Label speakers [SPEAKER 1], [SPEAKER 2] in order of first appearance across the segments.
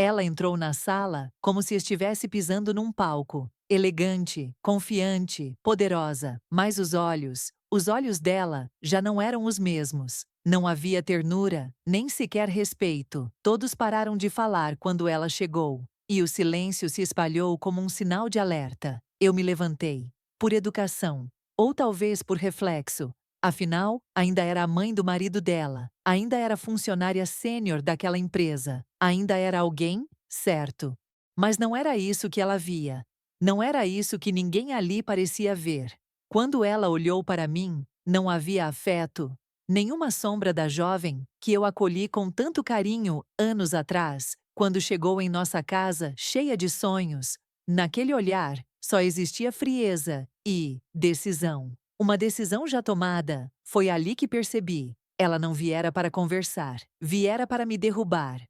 [SPEAKER 1] Ela entrou na sala como se estivesse pisando num palco, elegante, confiante, poderosa, mas os olhos dela, já não eram os mesmos. Não havia ternura, nem sequer respeito. Todos pararam de falar quando ela chegou, e o silêncio se espalhou como um sinal de alerta. Eu me levantei. Por educação, ou talvez por reflexo. Afinal, ainda era a mãe do marido dela, ainda era funcionária sênior daquela empresa, ainda era alguém, certo. Mas não era isso que ela via. Não era isso que ninguém ali parecia ver. Quando ela olhou para mim, não havia afeto, nenhuma sombra da jovem que eu acolhi com tanto carinho anos atrás, quando chegou em nossa casa cheia de sonhos. Naquele olhar, só existia frieza e decisão. Uma decisão já tomada. Foi ali que percebi. Ela não viera para conversar, viera para me derrubar.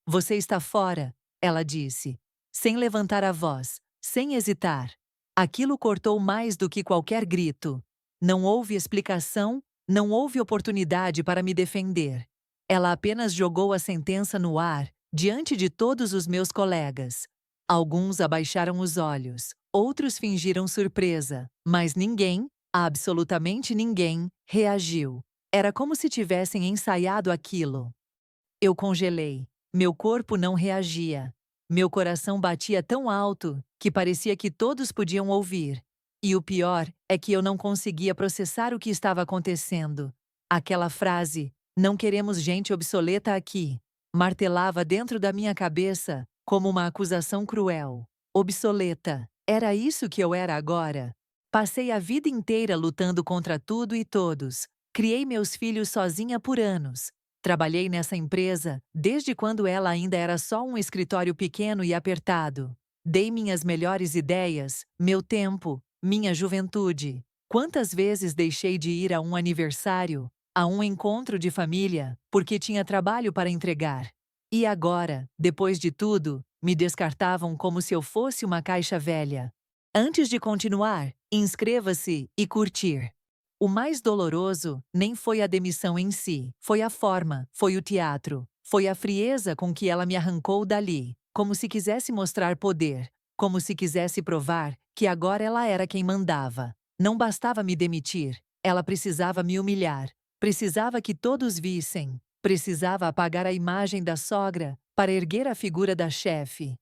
[SPEAKER 1] Você está fora, ela disse, sem levantar a voz, sem hesitar. Aquilo cortou mais do que qualquer grito. Não houve explicação, não houve oportunidade para me defender. Ela apenas jogou a sentença no ar, diante de todos os meus colegas. Alguns abaixaram os olhos, outros fingiram surpresa, mas ninguém, absolutamente ninguém, reagiu. Era como se tivessem ensaiado aquilo. Eu congelei. Meu corpo não reagia. Meu coração batia tão alto que parecia que todos podiam ouvir. E o pior é que eu não conseguia processar o que estava acontecendo. Aquela frase, "Não queremos gente obsoleta aqui", martelava dentro da minha cabeça como uma acusação cruel. Obsoleta. Era isso que eu era agora? Passei a vida inteira lutando contra tudo e todos. Criei meus filhos sozinha por anos. Trabalhei nessa empresa desde quando ela ainda era só um escritório pequeno e apertado. Dei minhas melhores ideias, meu tempo, minha juventude. Quantas vezes deixei de ir a um aniversário, a um encontro de família, porque tinha trabalho para entregar? E agora, depois de tudo, me descartavam como se eu fosse uma caixa velha. Antes de continuar, inscreva-se e curtir. O mais doloroso nem foi a demissão em si, foi a forma, foi o teatro, foi a frieza com que ela me arrancou dali, como se quisesse mostrar poder, como se quisesse provar que agora ela era quem mandava. Não bastava me demitir, ela precisava me humilhar, precisava que todos vissem, precisava apagar a imagem da sogra para erguer a figura da chefe.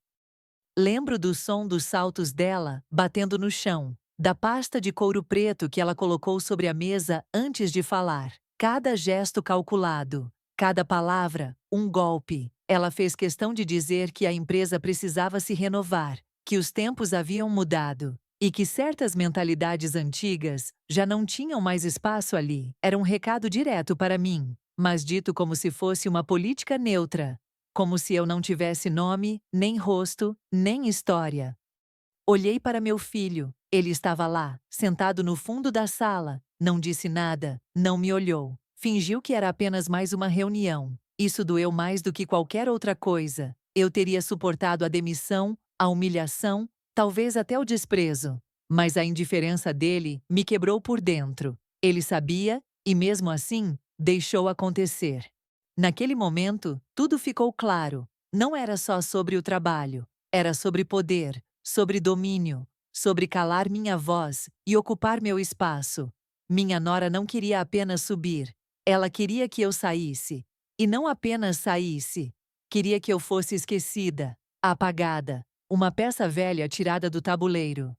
[SPEAKER 1] Lembro do som dos saltos dela batendo no chão, da pasta de couro preto que ela colocou sobre a mesa antes de falar. Cada gesto calculado, cada palavra, um golpe. Ela fez questão de dizer que a empresa precisava se renovar, que os tempos haviam mudado e que certas mentalidades antigas já não tinham mais espaço ali. Era um recado direto para mim, mas dito como se fosse uma política neutra, como se eu não tivesse nome, nem rosto, nem história. Olhei para meu filho. Ele estava lá, sentado no fundo da sala. Não disse nada, não me olhou. Fingiu que era apenas mais uma reunião. Isso doeu mais do que qualquer outra coisa. Eu teria suportado a demissão, a humilhação, talvez até o desprezo. Mas a indiferença dele me quebrou por dentro. Ele sabia, e mesmo assim, deixou acontecer. Naquele momento, tudo ficou claro. Não era só sobre o trabalho. Era sobre poder, sobre domínio, sobre calar minha voz e ocupar meu espaço. Minha nora não queria apenas subir. Ela queria que eu saísse. E não apenas saísse. Queria que eu fosse esquecida, apagada, uma peça velha tirada do tabuleiro.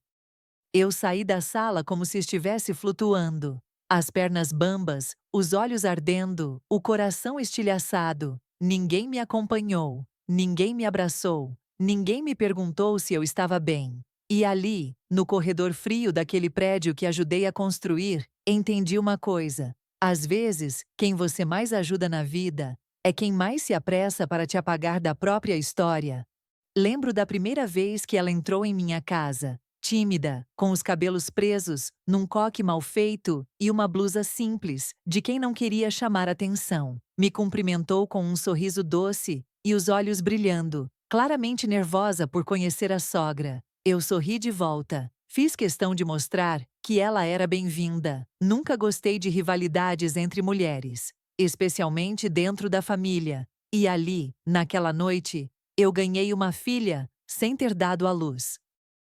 [SPEAKER 1] Eu saí da sala como se estivesse flutuando. As pernas bambas, os olhos ardendo, o coração estilhaçado. Ninguém me acompanhou, ninguém me abraçou, ninguém me perguntou se eu estava bem. E ali, no corredor frio daquele prédio que ajudei a construir, entendi uma coisa. Às vezes, quem você mais ajuda na vida é quem mais se apressa para te apagar da própria história. Lembro da primeira vez que ela entrou em minha casa. Tímida, com os cabelos presos, num coque mal feito e uma blusa simples, de quem não queria chamar atenção. Me cumprimentou com um sorriso doce e os olhos brilhando, claramente nervosa por conhecer a sogra. Eu sorri de volta. Fiz questão de mostrar que ela era bem-vinda. Nunca gostei de rivalidades entre mulheres, especialmente dentro da família. E ali, naquela noite, Eu ganhei uma filha sem ter dado à luz.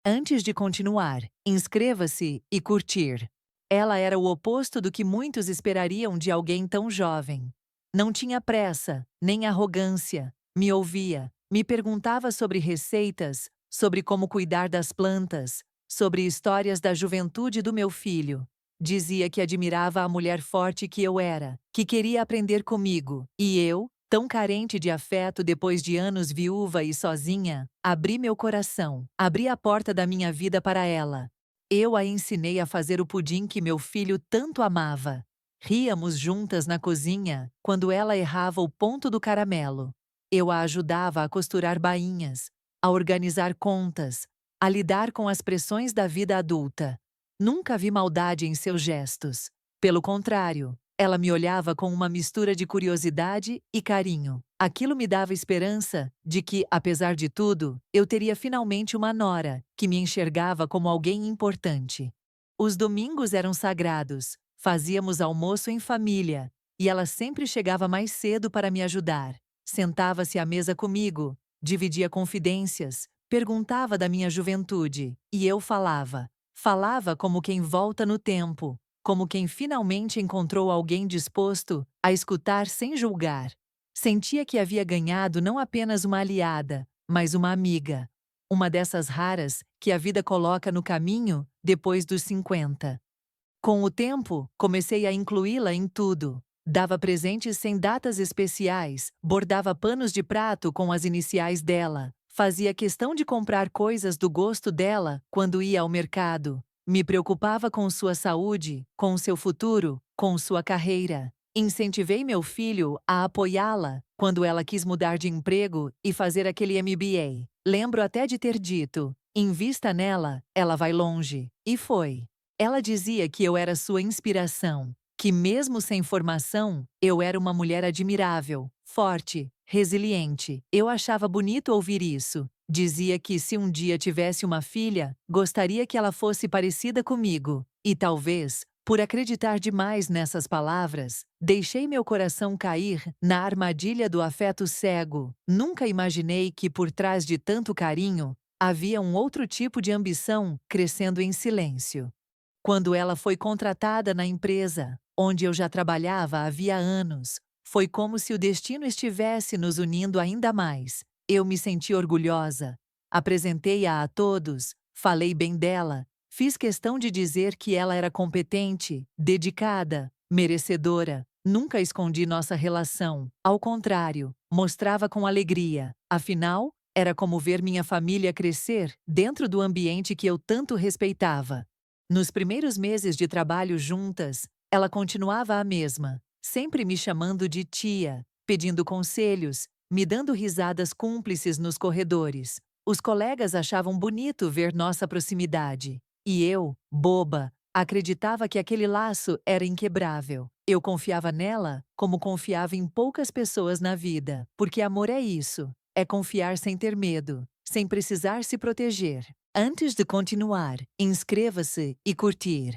[SPEAKER 1] Antes de continuar, inscreva-se e curtir. Ela era o oposto do que muitos esperariam de alguém tão jovem. Não tinha pressa, nem arrogância. Me ouvia, me perguntava sobre receitas, sobre como cuidar das plantas, sobre histórias da juventude do meu filho. Dizia que admirava a mulher forte que eu era, que queria aprender comigo, e eu, tão carente de afeto depois de anos viúva e sozinha, abri meu coração, abri a porta da minha vida para ela. Eu a ensinei a fazer o pudim que meu filho tanto amava. Ríamos juntas na cozinha quando ela errava o ponto do caramelo. Eu a ajudava a costurar bainhas, a organizar contas, a lidar com as pressões da vida adulta. Nunca vi maldade em seus gestos. Pelo contrário, ela me olhava com uma mistura de curiosidade e carinho. Aquilo me dava esperança de que, apesar de tudo, eu teria finalmente uma nora que me enxergava como alguém importante. Os domingos eram sagrados, fazíamos almoço em família, e ela sempre chegava mais cedo para me ajudar. Sentava-se à mesa comigo, dividia confidências, perguntava da minha juventude, e eu falava. Falava como quem volta no tempo, como quem finalmente encontrou alguém disposto a escutar sem julgar. Sentia que havia ganhado não apenas uma aliada, mas uma amiga. Uma dessas raras que a vida coloca no caminho depois dos 50. Com o tempo, comecei a incluí-la em tudo. Dava presentes sem datas especiais, bordava panos de prato com as iniciais dela, fazia questão de comprar coisas do gosto dela quando ia ao mercado. Me preocupava com sua saúde, com seu futuro, com sua carreira. Incentivei meu filho a apoiá-la quando ela quis mudar de emprego e fazer aquele MBA. Lembro até de ter dito: invista nela, ela vai longe. E foi. Ela dizia que eu era sua inspiração, que mesmo sem formação, eu era uma mulher admirável, forte, resiliente. Eu achava bonito ouvir isso. Dizia que se um dia tivesse uma filha, gostaria que ela fosse parecida comigo. E talvez, por acreditar demais nessas palavras, deixei meu coração cair na armadilha do afeto cego. Nunca imaginei que por trás de tanto carinho, havia um outro tipo de ambição crescendo em silêncio. Quando ela foi contratada na empresa, onde eu já trabalhava havia anos, foi como se o destino estivesse nos unindo ainda mais. Eu me senti orgulhosa. Apresentei-a a todos, falei bem dela, fiz questão de dizer que ela era competente, dedicada, merecedora. Nunca escondi nossa relação. Ao contrário, mostrava com alegria. Afinal, era como ver minha família crescer dentro do ambiente que eu tanto respeitava. Nos primeiros meses de trabalho juntas, ela continuava a mesma, sempre me chamando de tia, pedindo conselhos, me dando risadas cúmplices nos corredores. Os colegas achavam bonito ver nossa proximidade. E eu, boba, acreditava que aquele laço era inquebrável. Eu confiava nela como confiava em poucas pessoas na vida, porque amor é isso, é confiar sem ter medo, sem precisar se proteger. Antes de continuar, inscreva-se e curtir.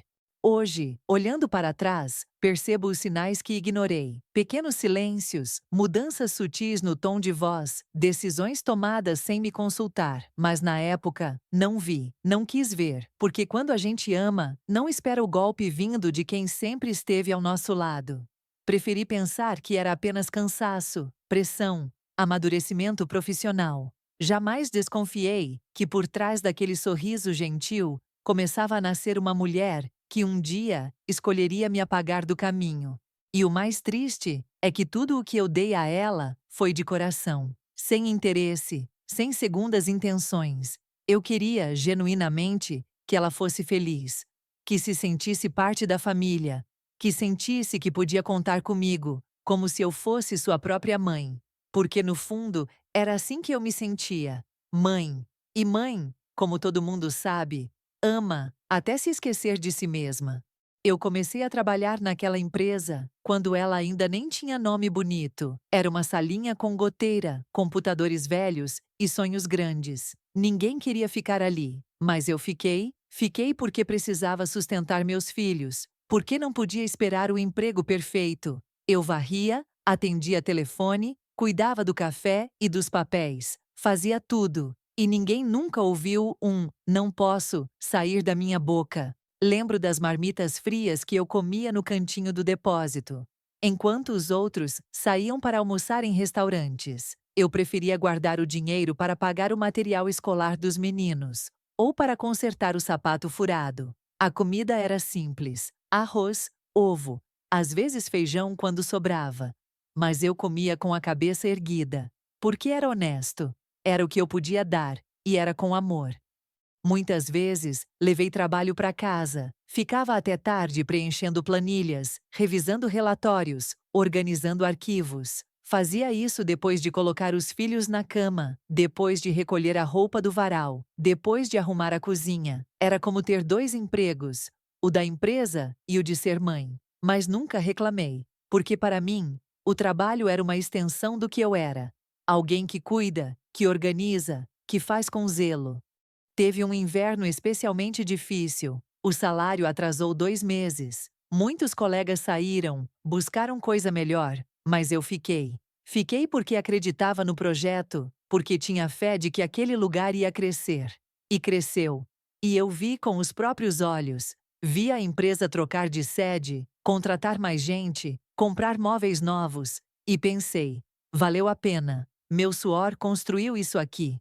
[SPEAKER 1] Hoje, olhando para trás, percebo os sinais que ignorei. Pequenos silêncios, mudanças sutis no tom de voz, decisões tomadas sem me consultar. Mas na época, não vi, não quis ver, porque quando a gente ama, não espera o golpe vindo de quem sempre esteve ao nosso lado. Preferi pensar que era apenas cansaço, pressão, amadurecimento profissional. Jamais desconfiei que por trás daquele sorriso gentil começava a nascer uma mulher que um dia escolheria me apagar do caminho. E o mais triste é que tudo o que eu dei a ela foi de coração, sem interesse, sem segundas intenções. Eu queria, genuinamente, que ela fosse feliz, que se sentisse parte da família, que sentisse que podia contar comigo, como se eu fosse sua própria mãe. Porque, no fundo, era assim que eu me sentia. Mãe. E mãe, como todo mundo sabe, ama até se esquecer de si mesma. Eu comecei a trabalhar naquela empresa quando ela ainda nem tinha nome bonito. Era uma salinha com goteira, computadores velhos e sonhos grandes. Ninguém queria ficar ali, mas eu fiquei. Fiquei porque precisava sustentar meus filhos, porque não podia esperar o emprego perfeito. Eu varria, atendia telefone, cuidava do café e dos papéis, fazia tudo, e ninguém nunca ouviu um "não posso" sair da minha boca. Lembro das marmitas frias que eu comia no cantinho do depósito. Enquanto os outros saíam para almoçar em restaurantes, eu preferia guardar o dinheiro para pagar o material escolar dos meninos, ou para consertar o sapato furado. A comida era simples: arroz, ovo, às vezes feijão quando sobrava. Mas eu comia com a cabeça erguida, porque era honesto. Era o que eu podia dar, e era com amor. Muitas vezes, levei trabalho para casa, ficava até tarde preenchendo planilhas, revisando relatórios, organizando arquivos. Fazia isso depois de colocar os filhos na cama, depois de recolher a roupa do varal, depois de arrumar a cozinha. Era como ter dois empregos, o da empresa e o de ser mãe. Mas nunca reclamei, porque para mim, o trabalho era uma extensão do que eu era. Alguém que cuida, que organiza, que faz com zelo. Teve um inverno especialmente difícil. O salário atrasou 2 meses. Muitos colegas saíram, buscaram coisa melhor, mas eu fiquei. Fiquei porque acreditava no projeto, porque tinha fé de que aquele lugar ia crescer. E cresceu. E eu vi com os próprios olhos. Vi a empresa trocar de sede, contratar mais gente, comprar móveis novos. E pensei: valeu a pena. Meu suor construiu isso aqui.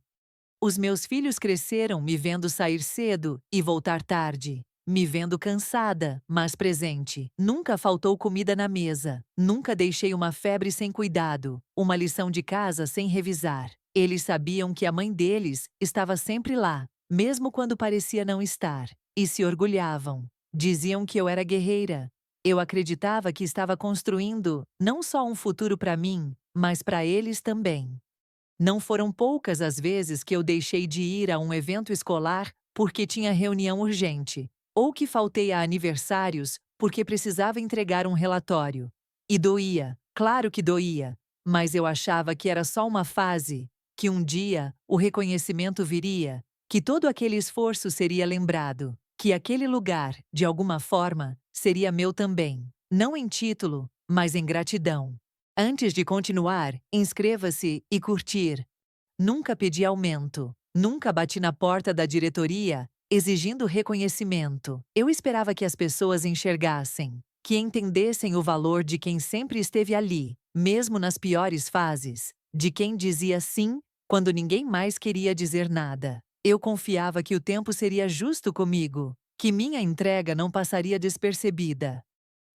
[SPEAKER 1] Os meus filhos cresceram me vendo sair cedo e voltar tarde, me vendo cansada, mas presente. Nunca faltou comida na mesa, nunca deixei uma febre sem cuidado, uma lição de casa sem revisar. Eles sabiam que a mãe deles estava sempre lá, mesmo quando parecia não estar, e se orgulhavam. Diziam que eu era guerreira. Eu acreditava que estava construindo não só um futuro para mim, mas para eles também. Não foram poucas as vezes que eu deixei de ir a um evento escolar porque tinha reunião urgente, ou que faltei a aniversários porque precisava entregar um relatório. E doía, claro que doía, mas eu achava que era só uma fase, que um dia o reconhecimento viria, que todo aquele esforço seria lembrado, que aquele lugar, de alguma forma, seria meu também, não em título, mas em gratidão. Antes de continuar, inscreva-se e curtir. Nunca pedi aumento. Nunca bati na porta da diretoria, exigindo reconhecimento. Eu esperava que as pessoas enxergassem, que entendessem o valor de quem sempre esteve ali, mesmo nas piores fases, de quem dizia sim quando ninguém mais queria dizer nada. Eu confiava que o tempo seria justo comigo, que minha entrega não passaria despercebida.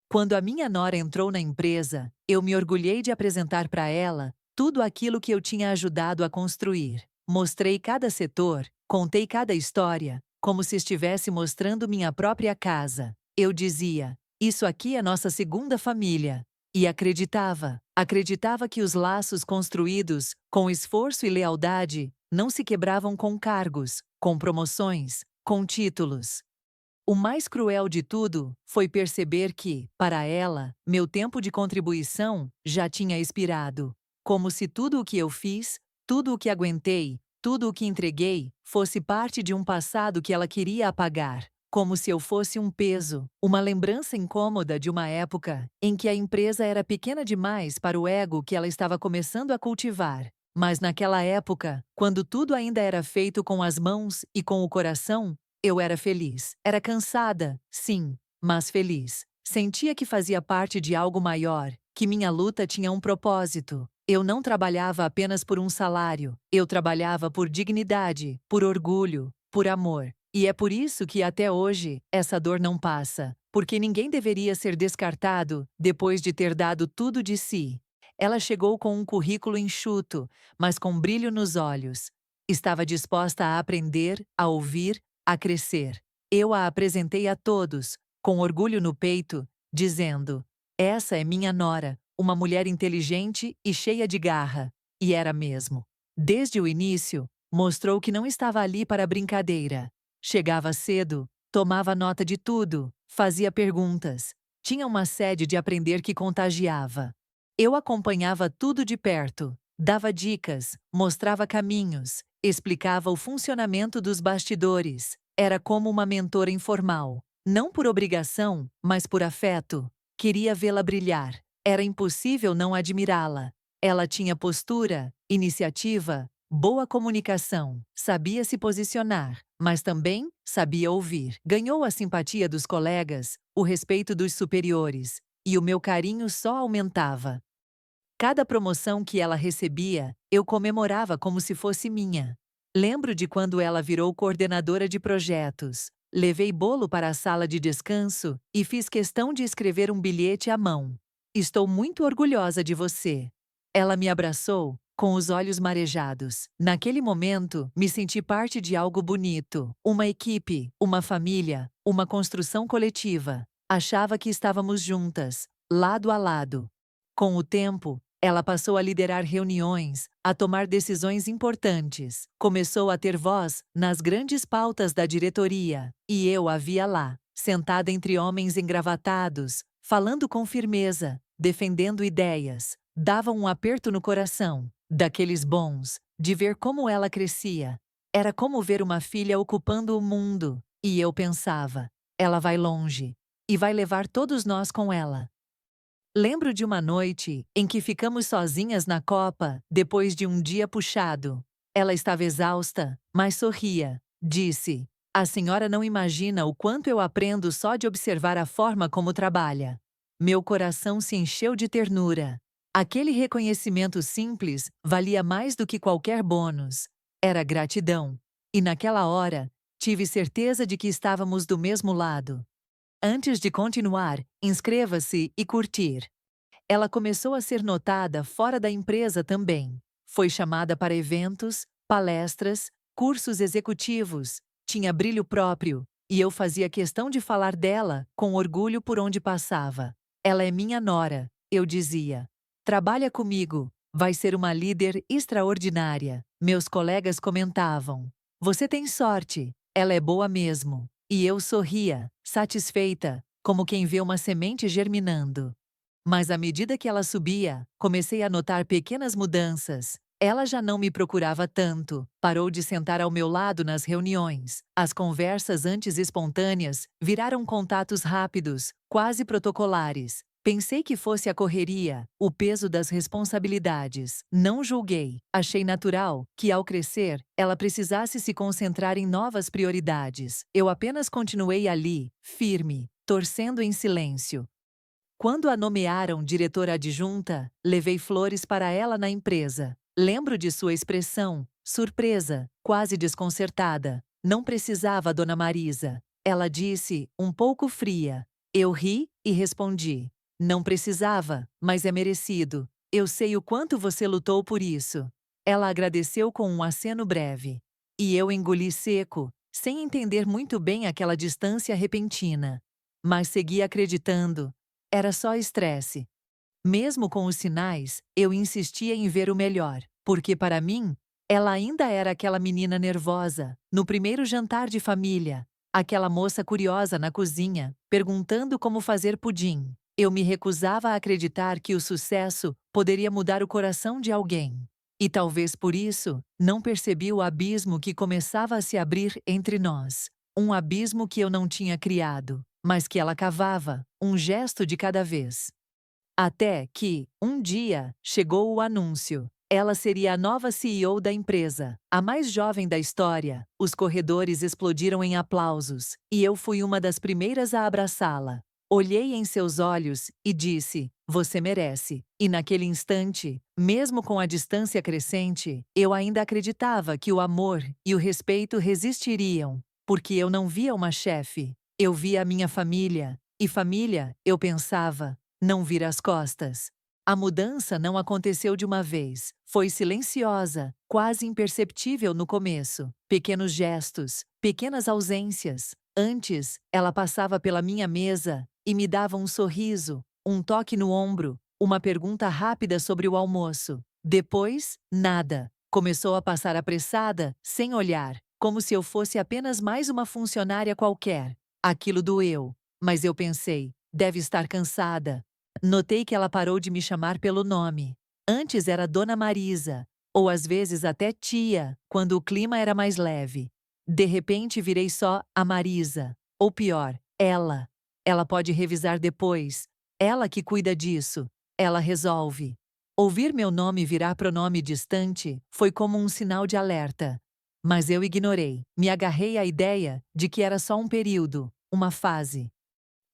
[SPEAKER 1] Quando a minha nora entrou na empresa, eu me orgulhei de apresentar para ela tudo aquilo que eu tinha ajudado a construir. Mostrei cada setor, contei cada história, como se estivesse mostrando minha própria casa. Eu dizia: isso aqui é nossa segunda família. E acreditava que os laços construídos, com esforço e lealdade, não se quebravam com cargos, com promoções, com títulos. O mais cruel de tudo foi perceber que, para ela, meu tempo de contribuição já tinha expirado. Como se tudo o que eu fiz, tudo o que aguentei, tudo o que entreguei, fosse parte de um passado que ela queria apagar. Como se eu fosse um peso, uma lembrança incômoda de uma época em que a empresa era pequena demais para o ego que ela estava começando a cultivar. Mas naquela época, quando tudo ainda era feito com as mãos e com o coração, eu era feliz. Era cansada, sim, mas feliz. Sentia que fazia parte de algo maior, que minha luta tinha um propósito. Eu não trabalhava apenas por um salário, eu trabalhava por dignidade, por orgulho, por amor. E é por isso que até hoje, essa dor não passa, porque ninguém deveria ser descartado depois de ter dado tudo de si. Ela chegou com um currículo enxuto, mas com brilho nos olhos. Estava disposta a aprender, a ouvir, a crescer. Eu a apresentei a todos, com orgulho no peito, dizendo: essa é minha nora, uma mulher inteligente e cheia de garra. E era mesmo. Desde o início, mostrou que não estava ali para brincadeira. Chegava cedo, tomava nota de tudo, fazia perguntas. Tinha uma sede de aprender que contagiava. Eu acompanhava tudo de perto, dava dicas, mostrava caminhos, explicava o funcionamento dos bastidores. Era como uma mentora informal. Não por obrigação, mas por afeto. Queria vê-la brilhar. Era impossível não admirá-la. Ela tinha postura, iniciativa, Boa comunicação, sabia se posicionar, mas também sabia ouvir. Ganhou a simpatia dos colegas, o respeito dos superiores, e o meu carinho só aumentava. Cada promoção que ela recebia, eu comemorava como se fosse minha. Lembro de quando ela virou coordenadora de projetos. Levei bolo para a sala de descanso e fiz questão de escrever um bilhete à mão. Estou muito orgulhosa de você. Ela me abraçou, com os olhos marejados. Naquele momento, me senti parte de algo bonito. Uma equipe, uma família, uma construção coletiva. Achava que estávamos juntas, lado a lado. Com o tempo, ela passou a liderar reuniões, a tomar decisões importantes. Começou a ter voz nas grandes pautas da diretoria, e eu a via lá, sentada entre homens engravatados, falando com firmeza, defendendo ideias. Dava um aperto no coração, daqueles bons, de ver como ela crescia. Era como ver uma filha ocupando o mundo, e eu pensava: ela vai longe, e vai levar todos nós com ela. Lembro de uma noite em que ficamos sozinhas na copa, depois de um dia puxado. Ela estava exausta, mas sorria. Disse: "A senhora não imagina o quanto eu aprendo só de observar a forma como trabalha." Meu coração se encheu de ternura. Aquele reconhecimento simples valia mais do que qualquer bônus. Era gratidão. E naquela hora, tive certeza de que estávamos do mesmo lado. Antes de continuar, inscreva-se e curtir. Ela começou a ser notada fora da empresa também. Foi chamada para eventos, palestras, cursos executivos, tinha brilho próprio, e eu fazia questão de falar dela, com orgulho por onde passava. Ela é minha nora, eu dizia. Trabalha comigo, vai ser uma líder extraordinária. Meus colegas comentavam. Você tem sorte, ela é boa mesmo. E eu sorria, satisfeita, como quem vê uma semente germinando. Mas à medida que ela subia, comecei a notar pequenas mudanças. Ela já não me procurava tanto, parou de sentar ao meu lado nas reuniões. As conversas antes espontâneas viraram contatos rápidos, quase protocolares. Pensei que fosse a correria, o peso das responsabilidades. Não julguei. Achei natural que, ao crescer, ela precisasse se concentrar em novas prioridades. Eu apenas continuei ali, firme, torcendo em silêncio. Quando a nomearam diretora adjunta, levei flores para ela na empresa. Lembro de sua expressão, surpresa, quase desconcertada. Não precisava, Dona Marisa. Ela disse, um pouco fria. Eu ri e respondi. Não precisava, mas é merecido. Eu sei o quanto você lutou por isso. Ela agradeceu com um aceno breve. E eu engoli seco, sem entender muito bem aquela distância repentina. Mas segui acreditando. Era só estresse. Mesmo com os sinais, eu insistia em ver o melhor, porque para mim, ela ainda era aquela menina nervosa, no primeiro jantar de família, aquela moça curiosa na cozinha, perguntando como fazer pudim. Eu me recusava a acreditar que o sucesso poderia mudar o coração de alguém. E talvez por isso, não percebi o abismo que começava a se abrir entre nós. Um abismo que eu não tinha criado, mas que ela cavava, um gesto de cada vez. Até que, um dia, chegou o anúncio. Ela seria a nova CEO da empresa, a mais jovem da história. Os corredores explodiram em aplausos, e eu fui uma das primeiras a abraçá-la. Olhei em seus olhos e disse: "Você merece." E naquele instante, mesmo com a distância crescente, eu ainda acreditava que o amor e o respeito resistiriam, porque eu não via uma chefe, eu via a minha família. E família, eu pensava, não vira as costas. A mudança não aconteceu de uma vez. Foi silenciosa, quase imperceptível no começo. Pequenos gestos, pequenas ausências. Antes, ela passava pela minha mesa e me dava um sorriso, um toque no ombro, uma pergunta rápida sobre o almoço. Depois, nada. Começou a passar apressada, sem olhar, como se eu fosse apenas mais uma funcionária qualquer. Aquilo doeu, mas eu pensei, deve estar cansada. Notei que ela parou de me chamar pelo nome. Antes era Dona Marisa, ou às vezes até tia, quando o clima era mais leve. De repente virei só a Marisa. Ou pior, ela. Ela pode revisar depois. Ela que cuida disso. Ela resolve. Ouvir meu nome virar pronome distante foi como um sinal de alerta. Mas eu ignorei. Me agarrei à ideia de que era só um período, uma fase.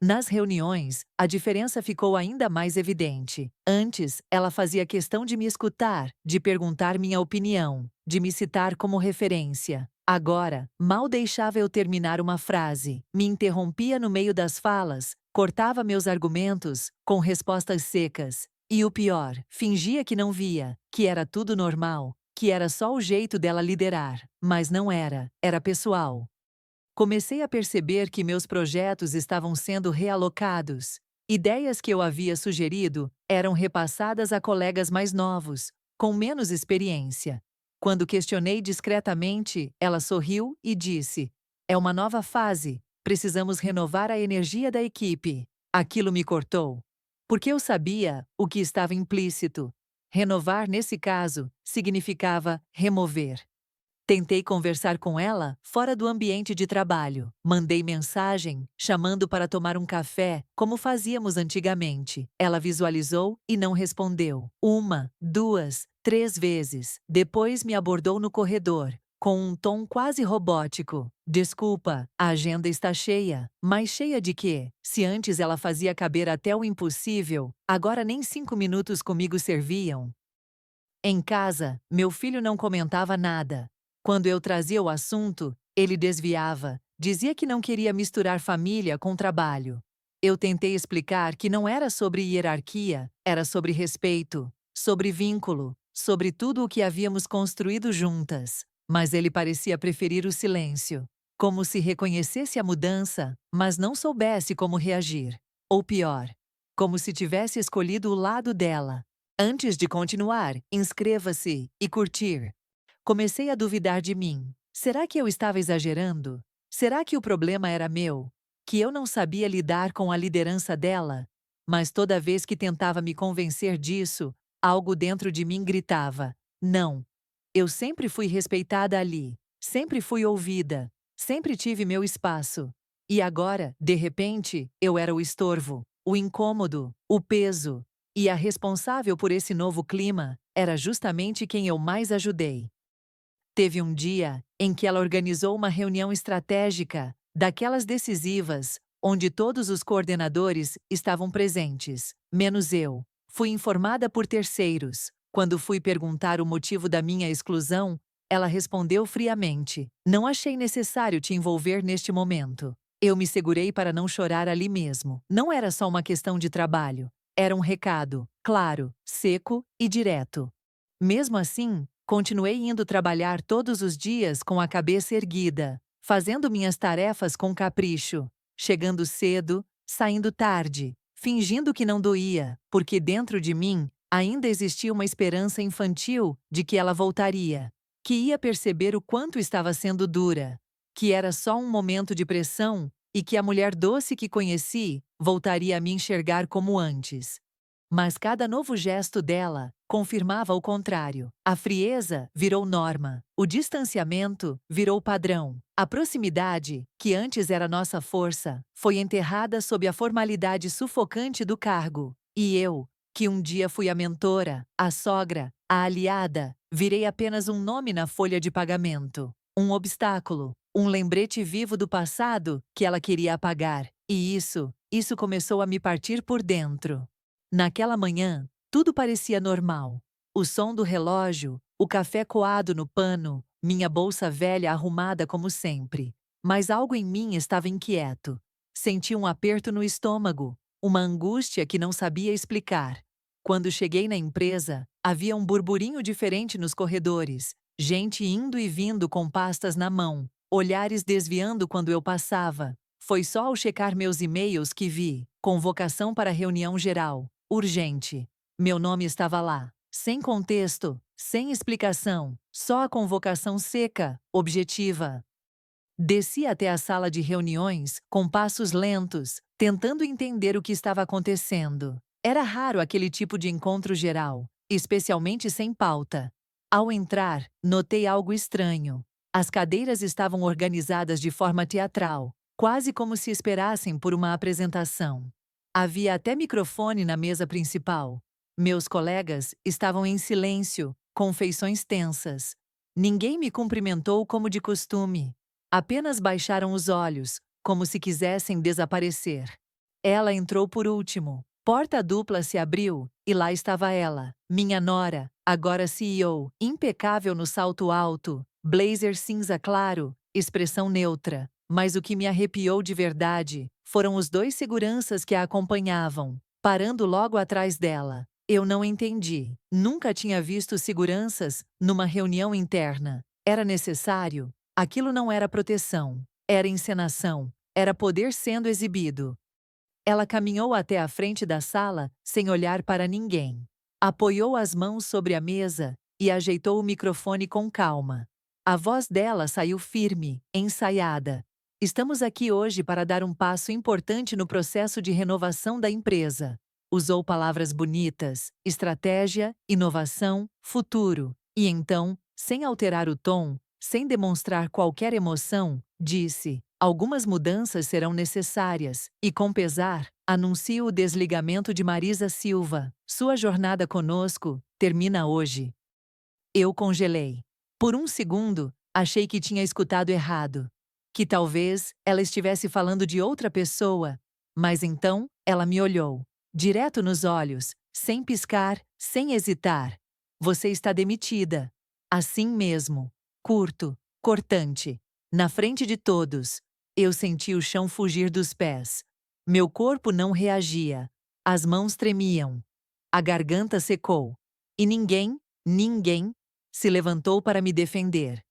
[SPEAKER 1] Nas reuniões, a diferença ficou ainda mais evidente. Antes, ela fazia questão de me escutar, de perguntar minha opinião, de me citar como referência. Agora, mal deixava eu terminar uma frase, me interrompia no meio das falas, cortava meus argumentos com respostas secas. E o pior, fingia que não via, que era tudo normal, que era só o jeito dela liderar. Mas não era, era pessoal. Comecei a perceber que meus projetos estavam sendo realocados. Ideias que eu havia sugerido eram repassadas a colegas mais novos, com menos experiência. Quando questionei discretamente, ela sorriu e disse: "É uma nova fase, precisamos renovar a energia da equipe." Aquilo me cortou. Porque eu sabia o que estava implícito. Renovar, nesse caso, significava remover. Tentei conversar com ela fora do ambiente de trabalho. Mandei mensagem, chamando para tomar um café, como fazíamos antigamente. Ela visualizou e não respondeu. Uma, duas, três vezes. Depois me abordou no corredor, com um tom quase robótico. "Desculpa, a agenda está cheia." Mas cheia de quê? Se antes ela fazia caber até o impossível, agora nem 5 minutos comigo serviam. Em casa, meu filho não comentava nada. Quando eu trazia o assunto, ele desviava, dizia que não queria misturar família com trabalho. Eu tentei explicar que não era sobre hierarquia, era sobre respeito, sobre vínculo, sobre tudo o que havíamos construído juntas. Mas ele parecia preferir o silêncio, como se reconhecesse a mudança, mas não soubesse como reagir. Ou pior, como se tivesse escolhido o lado dela. Antes de continuar, inscreva-se e curtir. Comecei a duvidar de mim. Será que eu estava exagerando? Será que o problema era meu? Que eu não sabia lidar com a liderança dela? Mas toda vez que tentava me convencer disso, algo dentro de mim gritava: não. Eu sempre fui respeitada ali, sempre fui ouvida, sempre tive meu espaço. E agora, de repente, eu era o estorvo, o incômodo, o peso. E a responsável por esse novo clima era justamente quem eu mais ajudei. Teve um dia em que ela organizou uma reunião estratégica, daquelas decisivas, onde todos os coordenadores estavam presentes, menos eu. Fui informada por terceiros. Quando fui perguntar o motivo da minha exclusão, ela respondeu friamente: "Não achei necessário te envolver neste momento." Eu me segurei para não chorar ali mesmo. Não era só uma questão de trabalho. Era um recado, claro, seco e direto. Mesmo assim, continuei indo trabalhar todos os dias com a cabeça erguida, fazendo minhas tarefas com capricho, chegando cedo, saindo tarde, fingindo que não doía, porque dentro de mim ainda existia uma esperança infantil de que ela voltaria, que ia perceber o quanto estava sendo dura, que era só um momento de pressão e que a mulher doce que conheci voltaria a me enxergar como antes. Mas cada novo gesto dela confirmava o contrário. A frieza virou norma. O distanciamento virou padrão. A proximidade, que antes era nossa força, foi enterrada sob a formalidade sufocante do cargo. E eu, que um dia fui a mentora, a sogra, a aliada, virei apenas um nome na folha de pagamento. Um obstáculo, um lembrete vivo do passado que ela queria apagar. E isso começou a me partir por dentro. Naquela manhã, tudo parecia normal. O som do relógio, o café coado no pano, minha bolsa velha arrumada como sempre. Mas algo em mim estava inquieto. Senti um aperto no estômago, uma angústia que não sabia explicar. Quando cheguei na empresa, havia um burburinho diferente nos corredores, gente indo e vindo com pastas na mão, olhares desviando quando eu passava. Foi só ao checar meus e-mails que vi: convocação para reunião geral. Urgente. Meu nome estava lá, sem contexto, sem explicação, só a convocação seca, objetiva. Desci até a sala de reuniões, com passos lentos, tentando entender o que estava acontecendo. Era raro aquele tipo de encontro geral, especialmente sem pauta. Ao entrar, notei algo estranho. As cadeiras estavam organizadas de forma teatral, quase como se esperassem por uma apresentação. Havia até microfone na mesa principal. Meus colegas estavam em silêncio, com feições tensas. Ninguém me cumprimentou como de costume. Apenas baixaram os olhos, como se quisessem desaparecer. Ela entrou por último. Porta dupla se abriu, e lá estava ela, minha nora, agora CEO, impecável no salto alto, blazer cinza claro, expressão neutra. Mas o que me arrepiou de verdade foram os dois seguranças que a acompanhavam, parando logo atrás dela. Eu não entendi. Nunca tinha visto seguranças numa reunião interna. Era necessário? Aquilo não era proteção. Era encenação. Era poder sendo exibido. Ela caminhou até a frente da sala, sem olhar para ninguém. Apoiou as mãos sobre a mesa e ajeitou o microfone com calma. A voz dela saiu firme, ensaiada. Estamos aqui hoje para dar um passo importante no processo de renovação da empresa. Usou palavras bonitas, estratégia, inovação, futuro. E então, sem alterar o tom, sem demonstrar qualquer emoção, disse: algumas mudanças serão necessárias, e com pesar, anuncio o desligamento de Marisa Silva. Sua jornada conosco termina hoje. Eu congelei. Por um segundo, achei que tinha escutado errado. Que talvez ela estivesse falando de outra pessoa. Mas então, ela me olhou. Direto nos olhos, sem piscar, sem hesitar. Você está demitida. Assim mesmo. Curto, cortante. Na frente de todos. Eu senti o chão fugir dos pés. Meu corpo não reagia. As mãos tremiam. A garganta secou. E ninguém, se levantou para me defender.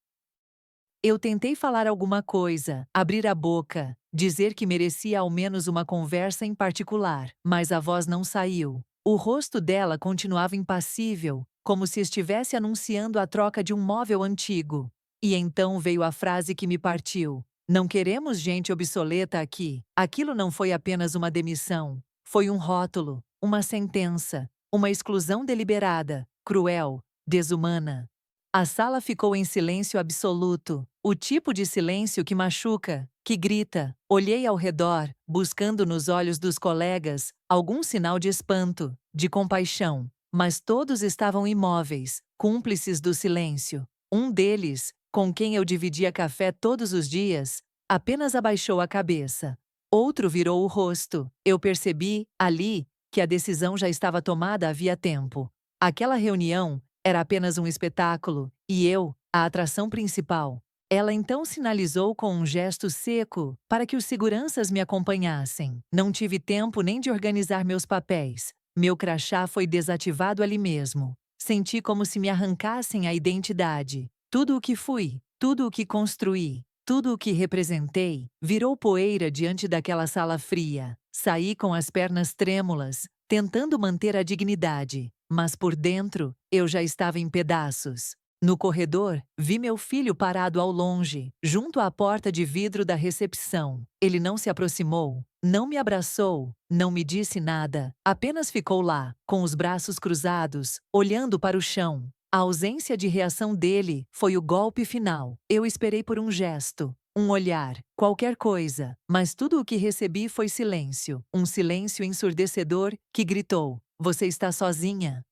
[SPEAKER 1] Eu tentei falar alguma coisa, abrir a boca, dizer que merecia ao menos uma conversa em particular, mas a voz não saiu. O rosto dela continuava impassível, como se estivesse anunciando a troca de um móvel antigo. E então veio a frase que me partiu. Não queremos gente obsoleta aqui. Aquilo não foi apenas uma demissão. Foi um rótulo, uma sentença, uma exclusão deliberada, cruel, desumana. A sala ficou em silêncio absoluto, o tipo de silêncio que machuca, que grita. Olhei ao redor, buscando nos olhos dos colegas algum sinal de espanto, de compaixão, mas todos estavam imóveis, cúmplices do silêncio. Um deles, com quem eu dividia café todos os dias, apenas abaixou a cabeça. Outro virou o rosto. Eu percebi, ali, que a decisão já estava tomada havia tempo. Aquela reunião era apenas um espetáculo, e eu, a atração principal. Ela então sinalizou com um gesto seco para que os seguranças me acompanhassem. Não tive tempo nem de organizar meus papéis. Meu crachá foi desativado ali mesmo. Senti como se me arrancassem a identidade. Tudo o que fui, tudo o que construí, tudo o que representei, virou poeira diante daquela sala fria. Saí com as pernas trêmulas, tentando manter a dignidade, mas por dentro, eu já estava em pedaços. No corredor, vi meu filho parado ao longe, junto à porta de vidro da recepção. Ele não se aproximou, não me abraçou, não me disse nada, apenas ficou lá, com os braços cruzados, olhando para o chão. A ausência de reação dele foi o golpe final. Eu esperei por um gesto, um olhar, qualquer coisa, mas tudo o que recebi foi silêncio. Um silêncio ensurdecedor que gritou: "Você está sozinha?"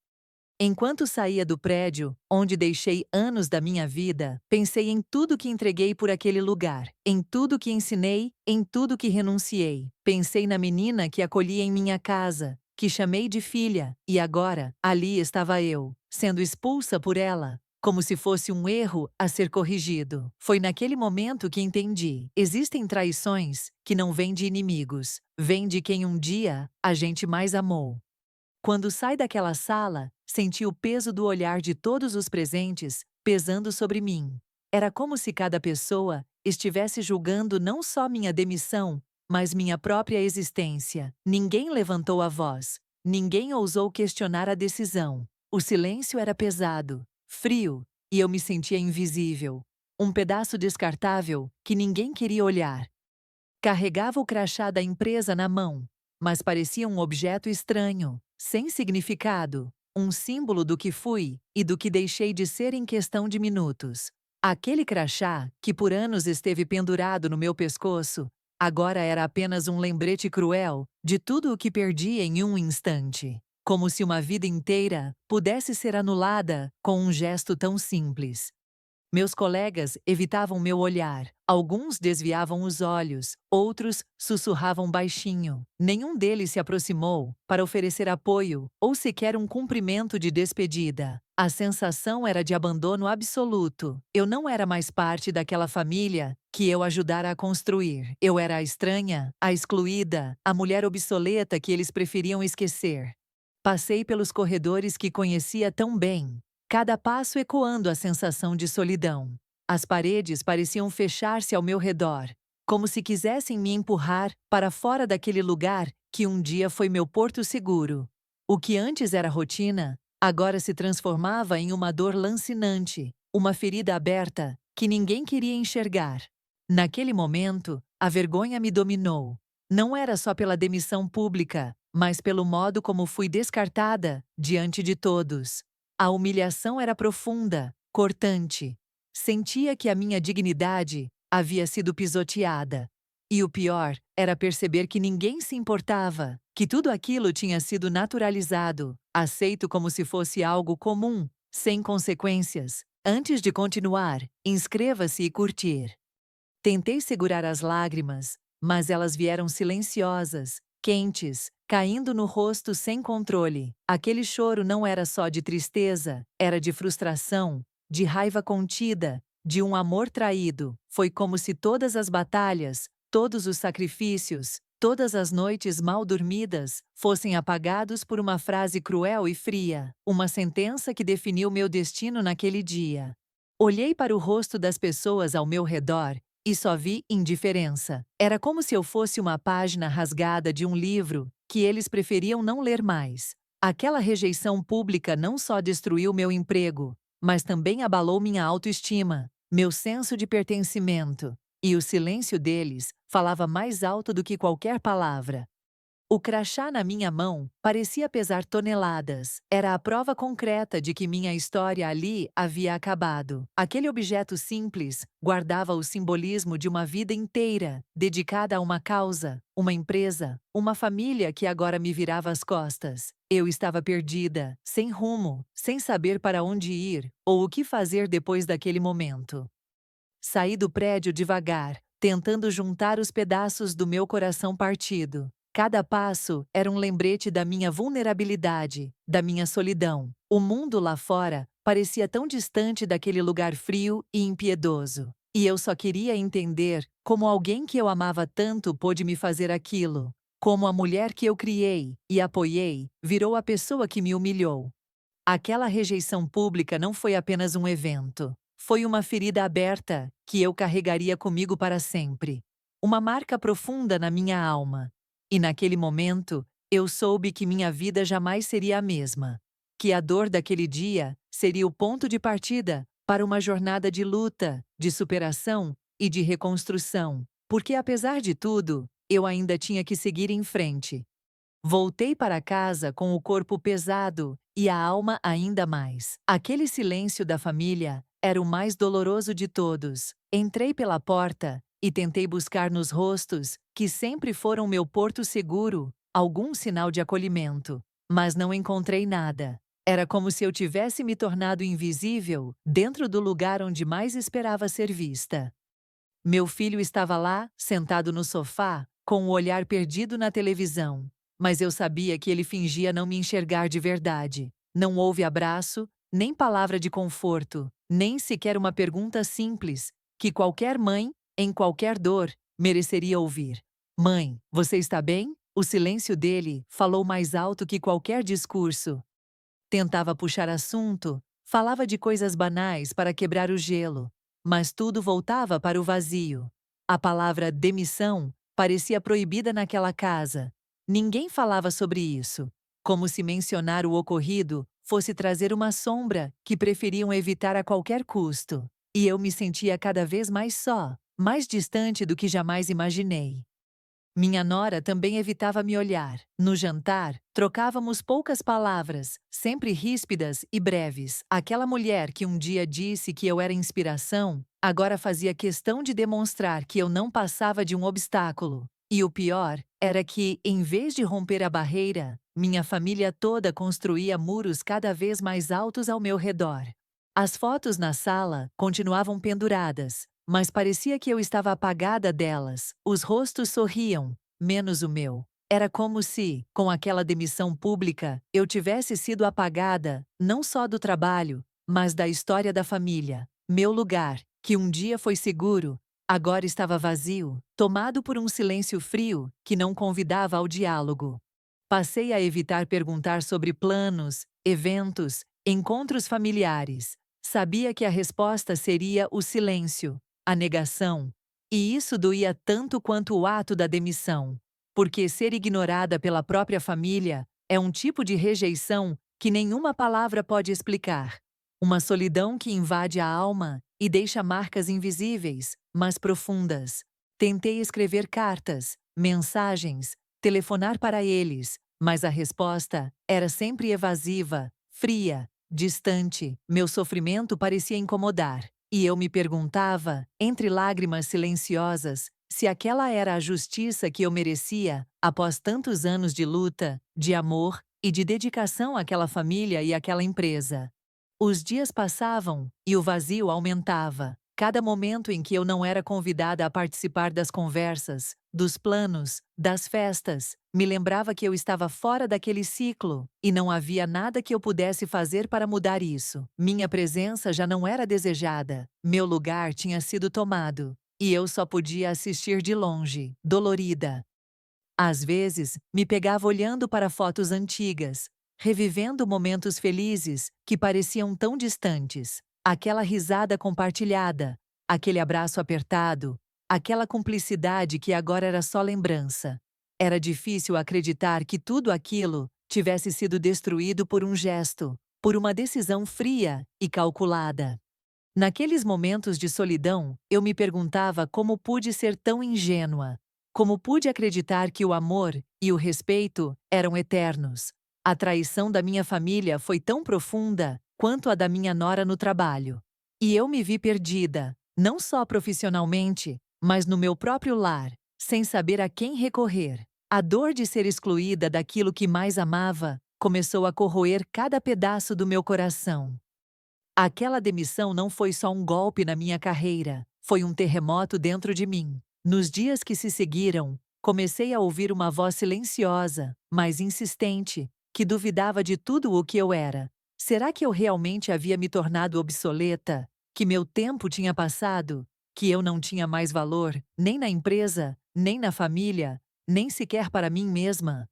[SPEAKER 1] Enquanto saía do prédio, onde deixei anos da minha vida, pensei em tudo que entreguei por aquele lugar, em tudo que ensinei, em tudo que renunciei. Pensei na menina que acolhi em minha casa, que chamei de filha, e agora, ali estava eu, sendo expulsa por ela, como se fosse um erro a ser corrigido. Foi naquele momento que entendi: existem traições que não vêm de inimigos, vêm de quem um dia a gente mais amou. Quando sai daquela sala, senti o peso do olhar de todos os presentes pesando sobre mim. Era como se cada pessoa estivesse julgando não só minha demissão, mas minha própria existência. Ninguém levantou a voz. Ninguém ousou questionar a decisão. O silêncio era pesado, frio, e eu me sentia invisível. Um pedaço descartável que ninguém queria olhar. Carregava o crachá da empresa na mão, mas parecia um objeto estranho, sem significado, um símbolo do que fui e do que deixei de ser em questão de minutos. Aquele crachá, que por anos esteve pendurado no meu pescoço, agora era apenas um lembrete cruel de tudo o que perdi em um instante. como se uma vida inteira pudesse ser anulada com um gesto tão simples. Meus colegas evitavam meu olhar. Alguns desviavam os olhos, outros sussurravam baixinho. Nenhum deles se aproximou para oferecer apoio ou sequer um cumprimento de despedida. A sensação era de abandono absoluto. Eu não era mais parte daquela família que eu ajudara a construir. Eu era a estranha, a excluída, a mulher obsoleta que eles preferiam esquecer. Passei pelos corredores que conhecia tão bem, cada passo ecoando a sensação de solidão. As paredes pareciam fechar-se ao meu redor, como se quisessem me empurrar para fora daquele lugar que um dia foi meu porto seguro. O que antes era rotina, agora se transformava em uma dor lancinante, uma ferida aberta que ninguém queria enxergar. Naquele momento, a vergonha me dominou. Não era só pela demissão pública, mas pelo modo como fui descartada diante de todos. A humilhação era profunda, cortante. Sentia que a minha dignidade havia sido pisoteada. E o pior era perceber que ninguém se importava, que tudo aquilo tinha sido naturalizado, aceito como se fosse algo comum, sem consequências. Antes de continuar, inscreva-se e curtir. Tentei segurar as lágrimas, mas elas vieram silenciosas, quentes, caindo no rosto sem controle. Aquele choro não era só de tristeza, era de frustração, de raiva contida, de um amor traído. Foi como se todas as batalhas, todos os sacrifícios, todas as noites mal dormidas fossem apagados por uma frase cruel e fria, uma sentença que definiu meu destino naquele dia. Olhei para o rosto das pessoas ao meu redor e só vi indiferença. Era como se eu fosse uma página rasgada de um livro que eles preferiam não ler mais. Aquela rejeição pública não só destruiu meu emprego, mas também abalou minha autoestima, meu senso de pertencimento. E o silêncio deles falava mais alto do que qualquer palavra. O crachá na minha mão parecia pesar toneladas. Era a prova concreta de que minha história ali havia acabado. Aquele objeto simples guardava o simbolismo de uma vida inteira, dedicada a uma causa, uma empresa, uma família que agora me virava as costas. Eu estava perdida, sem rumo, sem saber para onde ir ou o que fazer depois daquele momento. Saí do prédio devagar, tentando juntar os pedaços do meu coração partido. Cada passo era um lembrete da minha vulnerabilidade, da minha solidão. O mundo lá fora parecia tão distante daquele lugar frio e impiedoso. E eu só queria entender como alguém que eu amava tanto pôde me fazer aquilo. Como a mulher que eu criei e apoiei virou a pessoa que me humilhou. Aquela rejeição pública não foi apenas um evento. Foi uma ferida aberta que eu carregaria comigo para sempre. Uma marca profunda na minha alma. E naquele momento, eu soube que minha vida jamais seria a mesma. Que a dor daquele dia seria o ponto de partida para uma jornada de luta, de superação e de reconstrução. Porque apesar de tudo, eu ainda tinha que seguir em frente. Voltei para casa com o corpo pesado e a alma ainda mais. Aquele silêncio da família era o mais doloroso de todos. Entrei pela porta e tentei buscar nos rostos, que sempre foram meu porto seguro, algum sinal de acolhimento. Mas não encontrei nada. Era como se eu tivesse me tornado invisível dentro do lugar onde mais esperava ser vista. Meu filho estava lá, sentado no sofá, com o olhar perdido na televisão. Mas eu sabia que ele fingia não me enxergar de verdade. Não houve abraço, nem palavra de conforto, nem sequer uma pergunta simples, que qualquer mãe, em qualquer dor, mereceria ouvir. Mãe, você está bem? O silêncio dele falou mais alto que qualquer discurso. Tentava puxar assunto, falava de coisas banais para quebrar o gelo, mas tudo voltava para o vazio. A palavra demissão parecia proibida naquela casa. Ninguém falava sobre isso, como se mencionar o ocorrido fosse trazer uma sombra que preferiam evitar a qualquer custo. E eu me sentia cada vez mais só, mais distante do que jamais imaginei. Minha nora também evitava me olhar. No jantar, trocávamos poucas palavras, sempre ríspidas e breves. Aquela mulher que um dia disse que eu era inspiração, agora fazia questão de demonstrar que eu não passava de um obstáculo. E o pior era que, em vez de romper a barreira, Minha família toda construía muros cada vez mais altos ao meu redor. As fotos na sala continuavam penduradas, mas parecia que eu estava apagada delas. Os rostos sorriam, menos o meu. Era como se, com aquela demissão pública, eu tivesse sido apagada, não só do trabalho, mas da história da família. Meu lugar, que um dia foi seguro, agora estava vazio, tomado por um silêncio frio que não convidava ao diálogo. Passei a evitar perguntar sobre planos, eventos, encontros familiares. Sabia que a resposta seria o silêncio, a negação. E isso doía tanto quanto o ato da demissão. Porque ser ignorada pela própria família é um tipo de rejeição que nenhuma palavra pode explicar. Uma solidão que invade a alma e deixa marcas invisíveis, mas profundas. Tentei escrever cartas, mensagens, telefonar para eles, mas a resposta era sempre evasiva, fria, distante. Meu sofrimento parecia incomodar, e eu me perguntava, entre lágrimas silenciosas, se aquela era a justiça que eu merecia após tantos anos de luta, de amor e de dedicação àquela família e àquela empresa. Os dias passavam e o vazio aumentava. Cada momento em que eu não era convidada a participar das conversas, dos planos, das festas, me lembrava que eu estava fora daquele ciclo e não havia nada que eu pudesse fazer para mudar isso. Minha presença já não era desejada, meu lugar tinha sido tomado e eu só podia assistir de longe, dolorida. Às vezes, me pegava olhando para fotos antigas, revivendo momentos felizes que pareciam tão distantes. Aquela risada compartilhada, aquele abraço apertado, aquela cumplicidade que agora era só lembrança. Era difícil acreditar que tudo aquilo tivesse sido destruído por um gesto, por uma decisão fria e calculada. Naqueles momentos de solidão, eu me perguntava como pude ser tão ingênua. Como pude acreditar que o amor e o respeito eram eternos? A traição da minha família foi tão profunda quanto a da minha nora no trabalho. E eu me vi perdida, não só profissionalmente, mas no meu próprio lar, sem saber a quem recorrer. A dor de ser excluída daquilo que mais amava começou a corroer cada pedaço do meu coração. Aquela demissão não foi só um golpe na minha carreira, foi um terremoto dentro de mim. Nos dias que se seguiram, comecei a ouvir uma voz silenciosa, mas insistente, que duvidava de tudo o que eu era. Será que eu realmente havia me tornado obsoleta? Que meu tempo tinha passado? Que eu não tinha mais valor, nem na empresa, nem na família, nem sequer para mim mesma?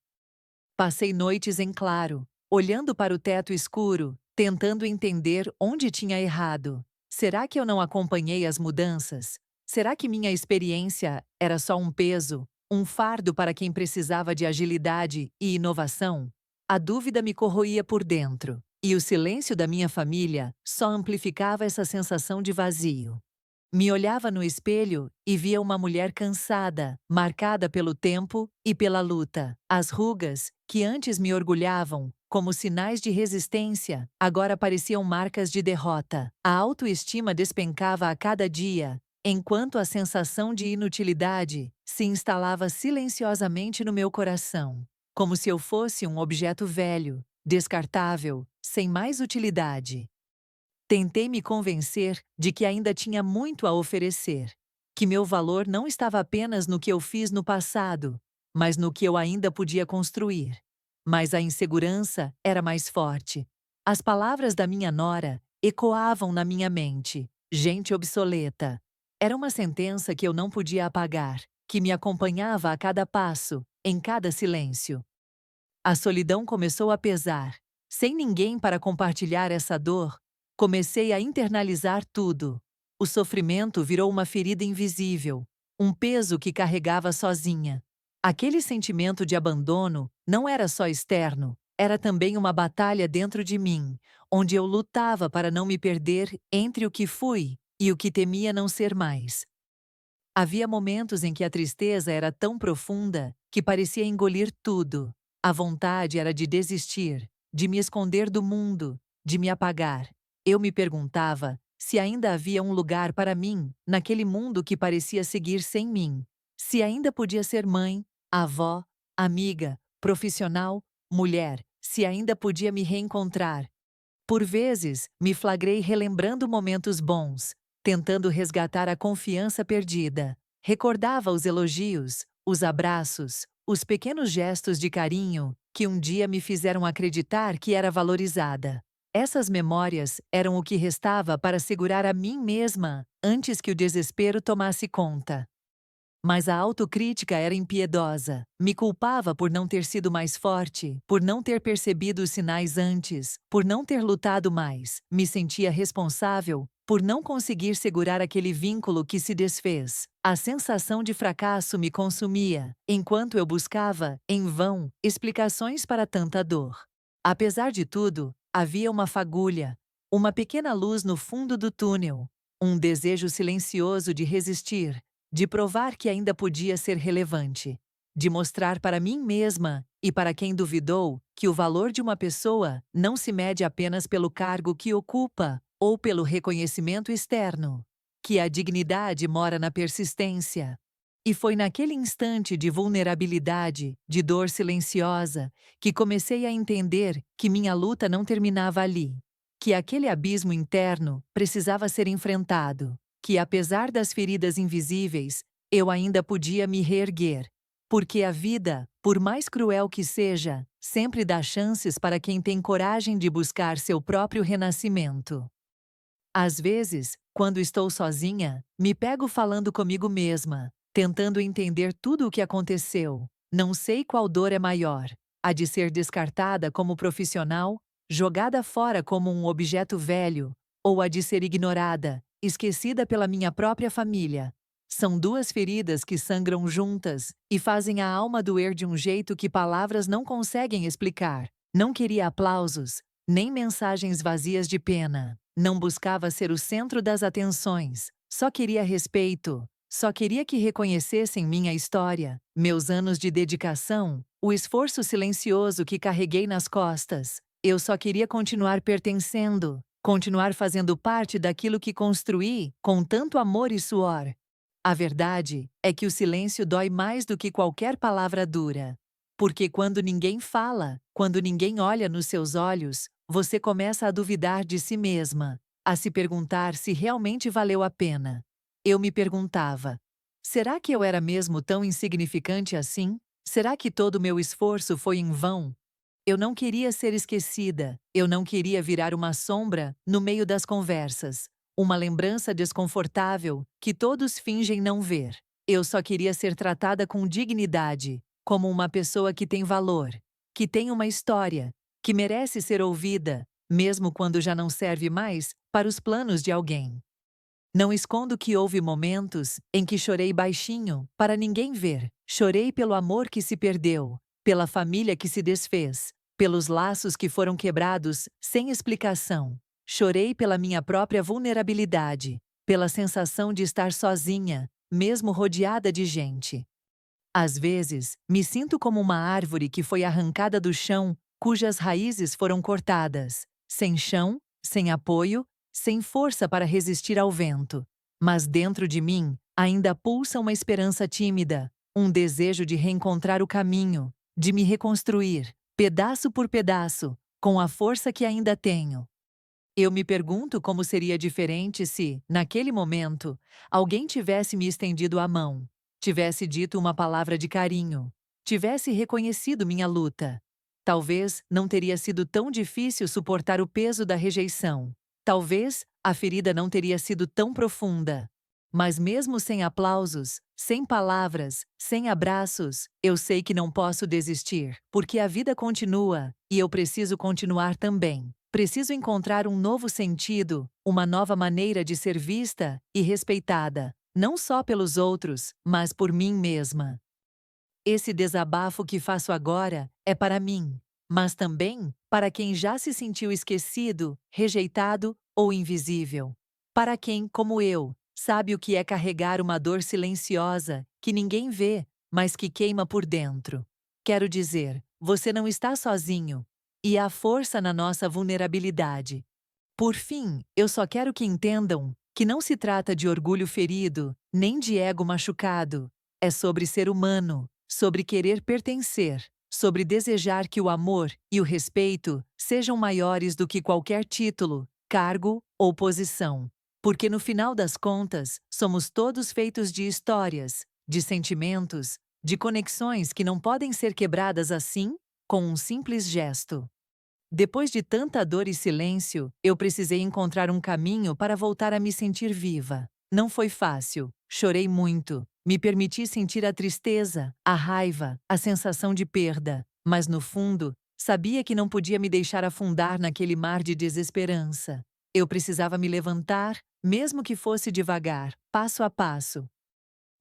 [SPEAKER 1] Passei noites em claro, olhando para o teto escuro, tentando entender onde tinha errado. Será que eu não acompanhei as mudanças? Será que minha experiência era só um peso, um fardo para quem precisava de agilidade e inovação? A dúvida me corroía por dentro, e o silêncio da minha família só amplificava essa sensação de vazio. Me olhava no espelho e via uma mulher cansada, marcada pelo tempo e pela luta. As rugas, que antes me orgulhavam, como sinais de resistência, agora pareciam marcas de derrota. A autoestima despencava a cada dia, enquanto a sensação de inutilidade se instalava silenciosamente no meu coração, como se eu fosse um objeto velho, descartável, sem mais utilidade. Tentei me convencer de que ainda tinha muito a oferecer, que meu valor não estava apenas no que eu fiz no passado, mas no que eu ainda podia construir. Mas a insegurança era mais forte. As palavras da minha nora ecoavam na minha mente: gente obsoleta. Era uma sentença que eu não podia apagar, que me acompanhava a cada passo, em cada silêncio. A solidão começou a pesar. Sem ninguém para compartilhar essa dor, comecei a internalizar tudo. O sofrimento virou uma ferida invisível, um peso que carregava sozinha. Aquele sentimento de abandono não era só externo, era também uma batalha dentro de mim, onde eu lutava para não me perder entre o que fui e o que temia não ser mais. Havia momentos em que a tristeza era tão profunda que parecia engolir tudo. A vontade era de desistir, de me esconder do mundo, de me apagar. Eu me perguntava se ainda havia um lugar para mim naquele mundo que parecia seguir sem mim. Se ainda podia ser mãe, avó, amiga, profissional, mulher, se ainda podia me reencontrar. Por vezes, me flagrei relembrando momentos bons, tentando resgatar a confiança perdida. Recordava os elogios, os abraços, os pequenos gestos de carinho que um dia me fizeram acreditar que era valorizada. Essas memórias eram o que restava para segurar a mim mesma antes que o desespero tomasse conta. Mas a autocrítica era impiedosa. Me culpava por não ter sido mais forte, por não ter percebido os sinais antes, por não ter lutado mais. Me sentia responsável por não conseguir segurar aquele vínculo que se desfez. A sensação de fracasso me consumia, enquanto eu buscava, em vão, explicações para tanta dor. Apesar de tudo, havia uma fagulha, uma pequena luz no fundo do túnel, um desejo silencioso de resistir, de provar que ainda podia ser relevante, de mostrar para mim mesma e para quem duvidou que o valor de uma pessoa não se mede apenas pelo cargo que ocupa ou pelo reconhecimento externo, que a dignidade mora na persistência. E foi naquele instante de vulnerabilidade, de dor silenciosa, que comecei a entender que minha luta não terminava ali, que aquele abismo interno precisava ser enfrentado, que apesar das feridas invisíveis, eu ainda podia me reerguer. Porque a vida, por mais cruel que seja, sempre dá chances para quem tem coragem de buscar seu próprio renascimento. Às vezes, quando estou sozinha, me pego falando comigo mesma, tentando entender tudo o que aconteceu. Não sei qual dor é maior: a de ser descartada como profissional, jogada fora como um objeto velho, ou a de ser ignorada, esquecida pela minha própria família. São duas feridas que sangram juntas e fazem a alma doer de um jeito que palavras não conseguem explicar. Não queria aplausos, nem mensagens vazias de pena. Não buscava ser o centro das atenções. Só queria respeito. Só queria que reconhecessem minha história, meus anos de dedicação, o esforço silencioso que carreguei nas costas. Eu só queria continuar pertencendo, continuar fazendo parte daquilo que construí com tanto amor e suor. A verdade é que o silêncio dói mais do que qualquer palavra dura. Porque quando ninguém fala, quando ninguém olha nos seus olhos, você começa a duvidar de si mesma, a se perguntar se realmente valeu a pena. Eu me perguntava: será que eu era mesmo tão insignificante assim? Será que todo o meu esforço foi em vão? Eu não queria ser esquecida, eu não queria virar uma sombra no meio das conversas, uma lembrança desconfortável que todos fingem não ver. Eu só queria ser tratada com dignidade, como uma pessoa que tem valor, que tem uma história, que merece ser ouvida, mesmo quando já não serve mais para os planos de alguém. Não escondo que houve momentos em que chorei baixinho, para ninguém ver. Chorei pelo amor que se perdeu, pela família que se desfez, pelos laços que foram quebrados sem explicação. Chorei pela minha própria vulnerabilidade, pela sensação de estar sozinha, mesmo rodeada de gente. Às vezes, me sinto como uma árvore que foi arrancada do chão, cujas raízes foram cortadas, sem chão, sem apoio, sem força para resistir ao vento. Mas dentro de mim, ainda pulsa uma esperança tímida, um desejo de reencontrar o caminho, de me reconstruir, pedaço por pedaço, com a força que ainda tenho. Eu me pergunto como seria diferente se, naquele momento, alguém tivesse me estendido a mão, tivesse dito uma palavra de carinho, tivesse reconhecido minha luta. Talvez não teria sido tão difícil suportar o peso da rejeição. Talvez a ferida não teria sido tão profunda. Mas mesmo sem aplausos, sem palavras, sem abraços, eu sei que não posso desistir, porque a vida continua, e eu preciso continuar também. Preciso encontrar um novo sentido, uma nova maneira de ser vista e respeitada, não só pelos outros, mas por mim mesma. Esse desabafo que faço agora é para mim, mas também para quem já se sentiu esquecido, rejeitado ou invisível. Para quem, como eu, sabe o que é carregar uma dor silenciosa, que ninguém vê, mas que queima por dentro. Quero dizer, você não está sozinho. E há força na nossa vulnerabilidade. Por fim, eu só quero que entendam que não se trata de orgulho ferido, nem de ego machucado. É sobre ser humano, sobre querer pertencer, sobre desejar que o amor e o respeito sejam maiores do que qualquer título, cargo ou posição. Porque no final das contas, somos todos feitos de histórias, de sentimentos, de conexões que não podem ser quebradas assim, com um simples gesto. Depois de tanta dor e silêncio, eu precisei encontrar um caminho para voltar a me sentir viva. Não foi fácil. Chorei muito. Me permiti sentir a tristeza, a raiva, a sensação de perda. Mas no fundo, sabia que não podia me deixar afundar naquele mar de desesperança. Eu precisava me levantar, mesmo que fosse devagar, passo a passo.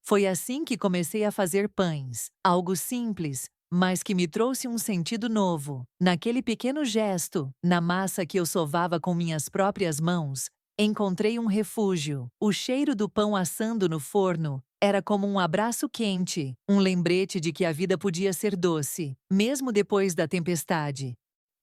[SPEAKER 1] Foi assim que comecei a fazer pães, algo simples, mas que me trouxe um sentido novo. Naquele pequeno gesto, na massa que eu sovava com minhas próprias mãos, encontrei um refúgio. O cheiro do pão assando no forno era como um abraço quente, um lembrete de que a vida podia ser doce, mesmo depois da tempestade.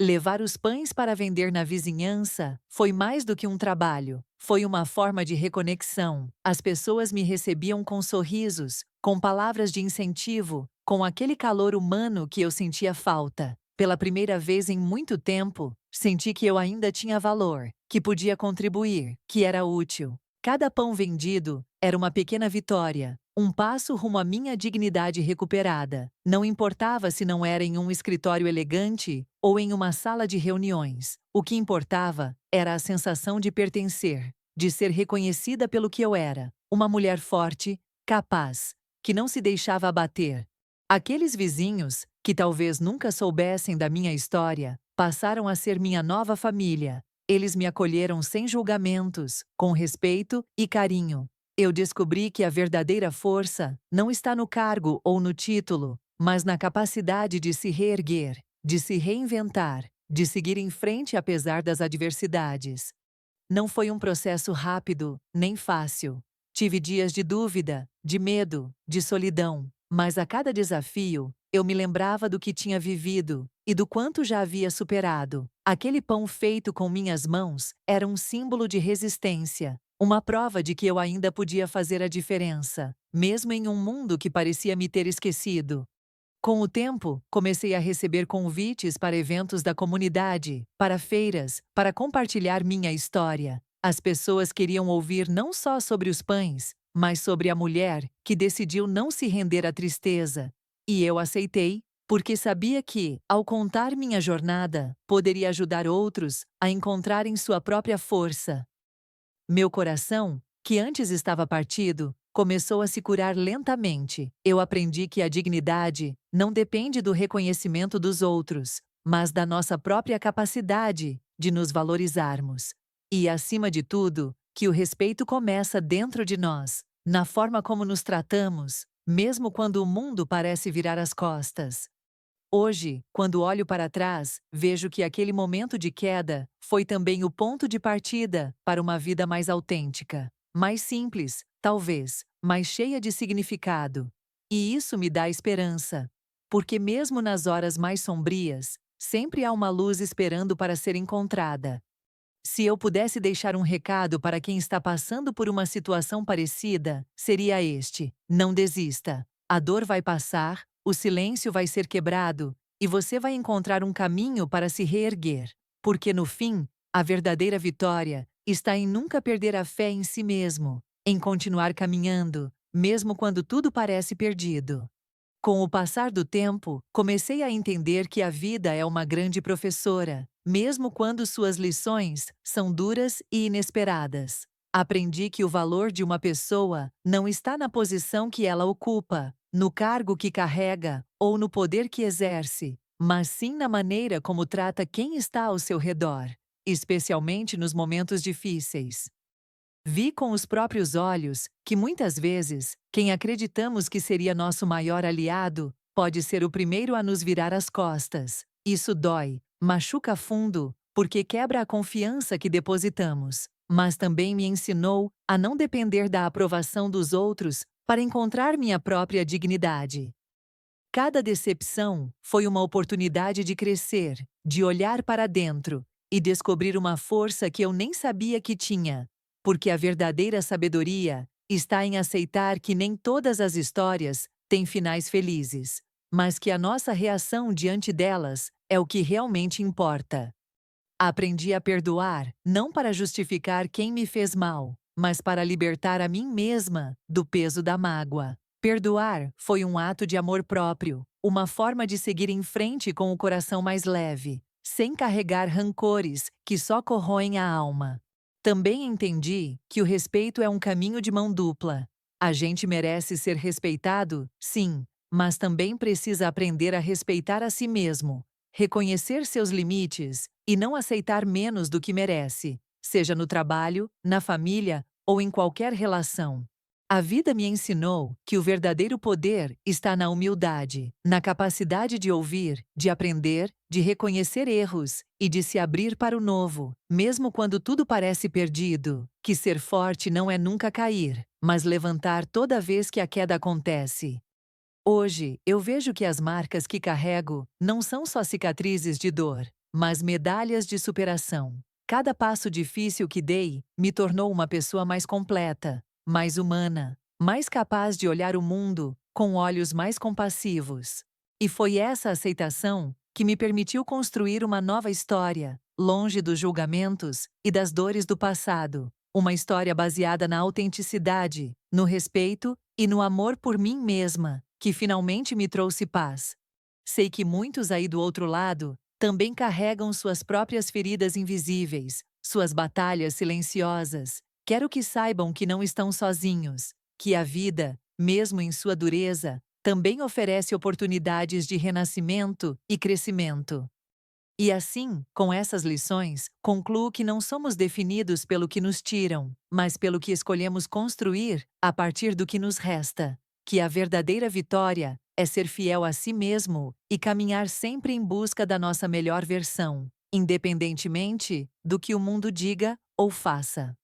[SPEAKER 1] Levar os pães para vender na vizinhança foi mais do que um trabalho. Foi uma forma de reconexão. As pessoas me recebiam com sorrisos, com palavras de incentivo, com aquele calor humano que eu sentia falta. Pela primeira vez em muito tempo, senti que eu ainda tinha valor, que podia contribuir, que era útil. Cada pão vendido era uma pequena vitória, um passo rumo à minha dignidade recuperada. Não importava se não era em um escritório elegante ou em uma sala de reuniões. O que importava era a sensação de pertencer, de ser reconhecida pelo que eu era, uma mulher forte, capaz, que não se deixava abater. Aqueles vizinhos, que talvez nunca soubessem da minha história, passaram a ser minha nova família. Eles me acolheram sem julgamentos, com respeito e carinho. Eu descobri que a verdadeira força não está no cargo ou no título, mas na capacidade de se reerguer, de se reinventar, de seguir em frente apesar das adversidades. Não foi um processo rápido, nem fácil. Tive dias de dúvida, de medo, de solidão, mas a cada desafio, eu me lembrava do que tinha vivido e do quanto já havia superado. Aquele pão feito com minhas mãos era um símbolo de resistência, uma prova de que eu ainda podia fazer a diferença, mesmo em um mundo que parecia me ter esquecido. Com o tempo, comecei a receber convites para eventos da comunidade, para feiras, para compartilhar minha história. As pessoas queriam ouvir não só sobre os pães, mas sobre a mulher que decidiu não se render à tristeza. E eu aceitei, porque sabia que, ao contar minha jornada, poderia ajudar outros a encontrarem sua própria força. Meu coração, que antes estava partido, começou a se curar lentamente. Eu aprendi que a dignidade não depende do reconhecimento dos outros, mas da nossa própria capacidade de nos valorizarmos. E, acima de tudo, que o respeito começa dentro de nós, na forma como nos tratamos, mesmo quando o mundo parece virar as costas. Hoje, quando olho para trás, vejo que aquele momento de queda foi também o ponto de partida para uma vida mais autêntica, mais simples, talvez, mais cheia de significado. E isso me dá esperança, porque mesmo nas horas mais sombrias, sempre há uma luz esperando para ser encontrada. Se eu pudesse deixar um recado para quem está passando por uma situação parecida, seria este: não desista. A dor vai passar, o silêncio vai ser quebrado, e você vai encontrar um caminho para se reerguer. Porque no fim, a verdadeira vitória está em nunca perder a fé em si mesmo, em continuar caminhando, mesmo quando tudo parece perdido. Com o passar do tempo, comecei a entender que a vida é uma grande professora, mesmo quando suas lições são duras e inesperadas. Aprendi que o valor de uma pessoa não está na posição que ela ocupa, no cargo que carrega ou no poder que exerce, mas sim na maneira como trata quem está ao seu redor, especialmente nos momentos difíceis. Vi com os próprios olhos que muitas vezes, quem acreditamos que seria nosso maior aliado, pode ser o primeiro a nos virar as costas. Isso dói, machuca fundo, porque quebra a confiança que depositamos. Mas também me ensinou a não depender da aprovação dos outros para encontrar minha própria dignidade. Cada decepção foi uma oportunidade de crescer, de olhar para dentro e descobrir uma força que eu nem sabia que tinha. Porque a verdadeira sabedoria está em aceitar que nem todas as histórias têm finais felizes. mas que a nossa reação diante delas é o que realmente importa. Aprendi a perdoar, não para justificar quem me fez mal, mas para libertar a mim mesma do peso da mágoa. Perdoar foi um ato de amor próprio, uma forma de seguir em frente com o coração mais leve, sem carregar rancores que só corroem a alma. Também entendi que o respeito é um caminho de mão dupla. A gente merece ser respeitado, sim, mas também precisa aprender a respeitar a si mesmo, reconhecer seus limites e não aceitar menos do que merece, seja no trabalho, na família ou em qualquer relação. A vida me ensinou que o verdadeiro poder está na humildade, na capacidade de ouvir, de aprender, de reconhecer erros e de se abrir para o novo, mesmo quando tudo parece perdido. Que ser forte não é nunca cair, mas levantar toda vez que a queda acontece. Hoje, eu vejo que as marcas que carrego não são só cicatrizes de dor, mas medalhas de superação. Cada passo difícil que dei me tornou uma pessoa mais completa, mais humana, mais capaz de olhar o mundo com olhos mais compassivos. E foi essa aceitação que me permitiu construir uma nova história, longe dos julgamentos e das dores do passado. Uma história baseada na autenticidade, no respeito e no amor por mim mesma, que finalmente me trouxe paz. Sei que muitos aí do outro lado também carregam suas próprias feridas invisíveis, suas batalhas silenciosas. Quero que saibam que não estão sozinhos, que a vida, mesmo em sua dureza, também oferece oportunidades de renascimento e crescimento. E assim, com essas lições, concluo que não somos definidos pelo que nos tiram, mas pelo que escolhemos construir a partir do que nos resta. Que a verdadeira vitória é ser fiel a si mesmo e caminhar sempre em busca da nossa melhor versão, independentemente do que o mundo diga ou faça.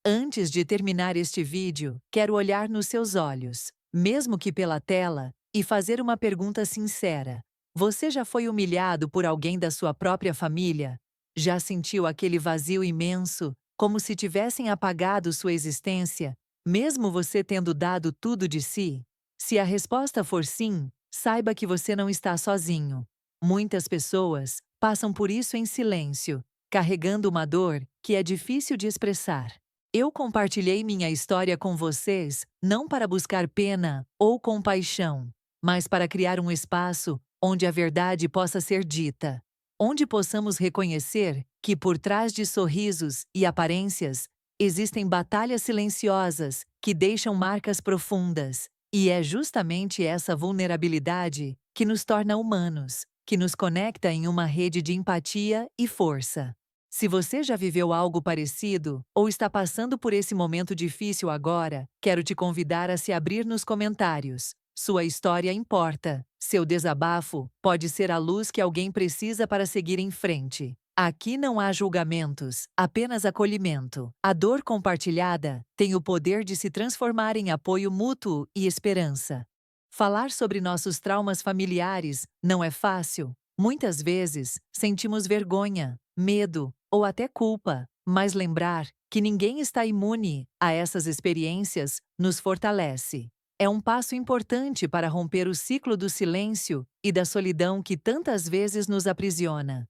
[SPEAKER 1] Antes de terminar este vídeo, quero olhar nos seus olhos, mesmo que pela tela, e fazer uma pergunta sincera. Você já foi humilhado por alguém da sua própria família? Já sentiu aquele vazio imenso, como se tivessem apagado sua existência, mesmo você tendo dado tudo de si? Se a resposta for sim, saiba que você não está sozinho. Muitas pessoas passam por isso em silêncio, carregando uma dor que é difícil de expressar. Eu compartilhei minha história com vocês não para buscar pena ou compaixão, mas para criar um espaço onde a verdade possa ser dita, onde possamos reconhecer que por trás de sorrisos e aparências existem batalhas silenciosas que deixam marcas profundas, e é justamente essa vulnerabilidade que nos torna humanos, que nos conecta em uma rede de empatia e força. Se você já viveu algo parecido ou está passando por esse momento difícil agora, quero te convidar a se abrir nos comentários. Sua história importa. Seu desabafo pode ser a luz que alguém precisa para seguir em frente. Aqui não há julgamentos, apenas acolhimento. A dor compartilhada tem o poder de se transformar em apoio mútuo e esperança. Falar sobre nossos traumas familiares não é fácil. Muitas vezes sentimos vergonha, medo ou até culpa, mas lembrar que ninguém está imune a essas experiências nos fortalece. É um passo importante para romper o ciclo do silêncio e da solidão que tantas vezes nos aprisiona.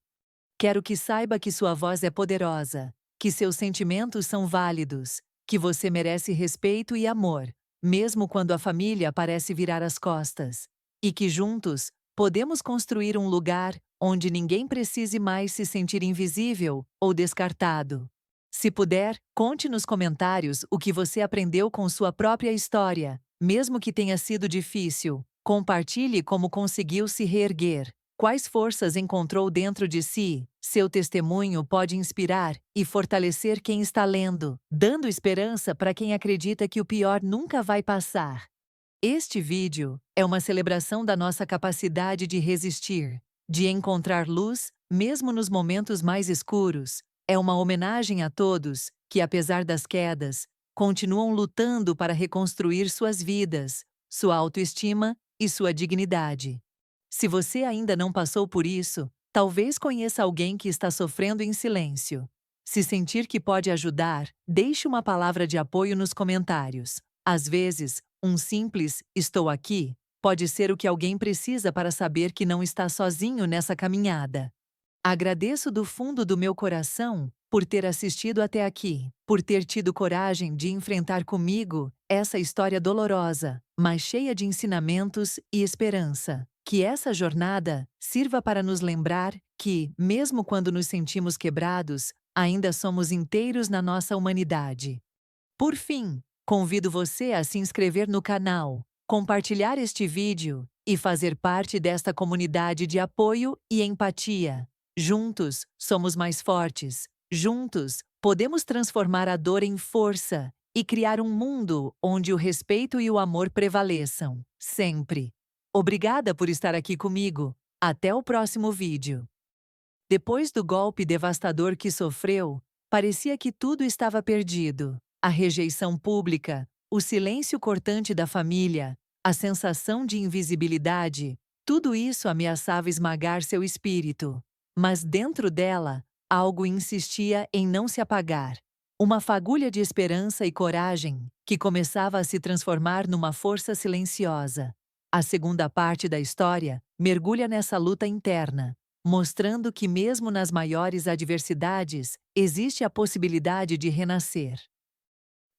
[SPEAKER 1] Quero que saiba que sua voz é poderosa, que seus sentimentos são válidos, que você merece respeito e amor, mesmo quando a família parece virar as costas, e que juntos podemos construir um lugar onde ninguém precise mais se sentir invisível ou descartado. Se puder, conte nos comentários o que você aprendeu com sua própria história, mesmo que tenha sido difícil. Compartilhe como conseguiu se reerguer, quais forças encontrou dentro de si. Seu testemunho pode inspirar e fortalecer quem está lendo, dando esperança para quem acredita que o pior nunca vai passar. Este vídeo é uma celebração da nossa capacidade de resistir, de encontrar luz, mesmo nos momentos mais escuros. É uma homenagem a todos que, apesar das quedas, continuam lutando para reconstruir suas vidas, sua autoestima e sua dignidade. Se você ainda não passou por isso, talvez conheça alguém que está sofrendo em silêncio. Se sentir que pode ajudar, deixe uma palavra de apoio nos comentários. Às vezes, um simples "estou aqui" pode ser o que alguém precisa para saber que não está sozinho nessa caminhada. Agradeço do fundo do meu coração por ter assistido até aqui, por ter tido coragem de enfrentar comigo essa história dolorosa, mas cheia de ensinamentos e esperança. Que essa jornada sirva para nos lembrar que, mesmo quando nos sentimos quebrados, ainda somos inteiros na nossa humanidade. Por fim, convido você a se inscrever no canal, compartilhar este vídeo e fazer parte desta comunidade de apoio e empatia. Juntos, somos mais fortes. Juntos, podemos transformar a dor em força e criar um mundo onde o respeito e o amor prevaleçam, sempre. Obrigada por estar aqui comigo. Até o próximo vídeo. Depois do golpe devastador que sofreu, parecia que tudo estava perdido. A rejeição pública, o silêncio cortante da família, a sensação de invisibilidade, tudo isso ameaçava esmagar seu espírito. Mas dentro dela, algo insistia em não se apagar. Uma fagulha de esperança e coragem que começava a se transformar numa força silenciosa. A segunda parte da história mergulha nessa luta interna, mostrando que mesmo nas maiores adversidades, existe a possibilidade de renascer.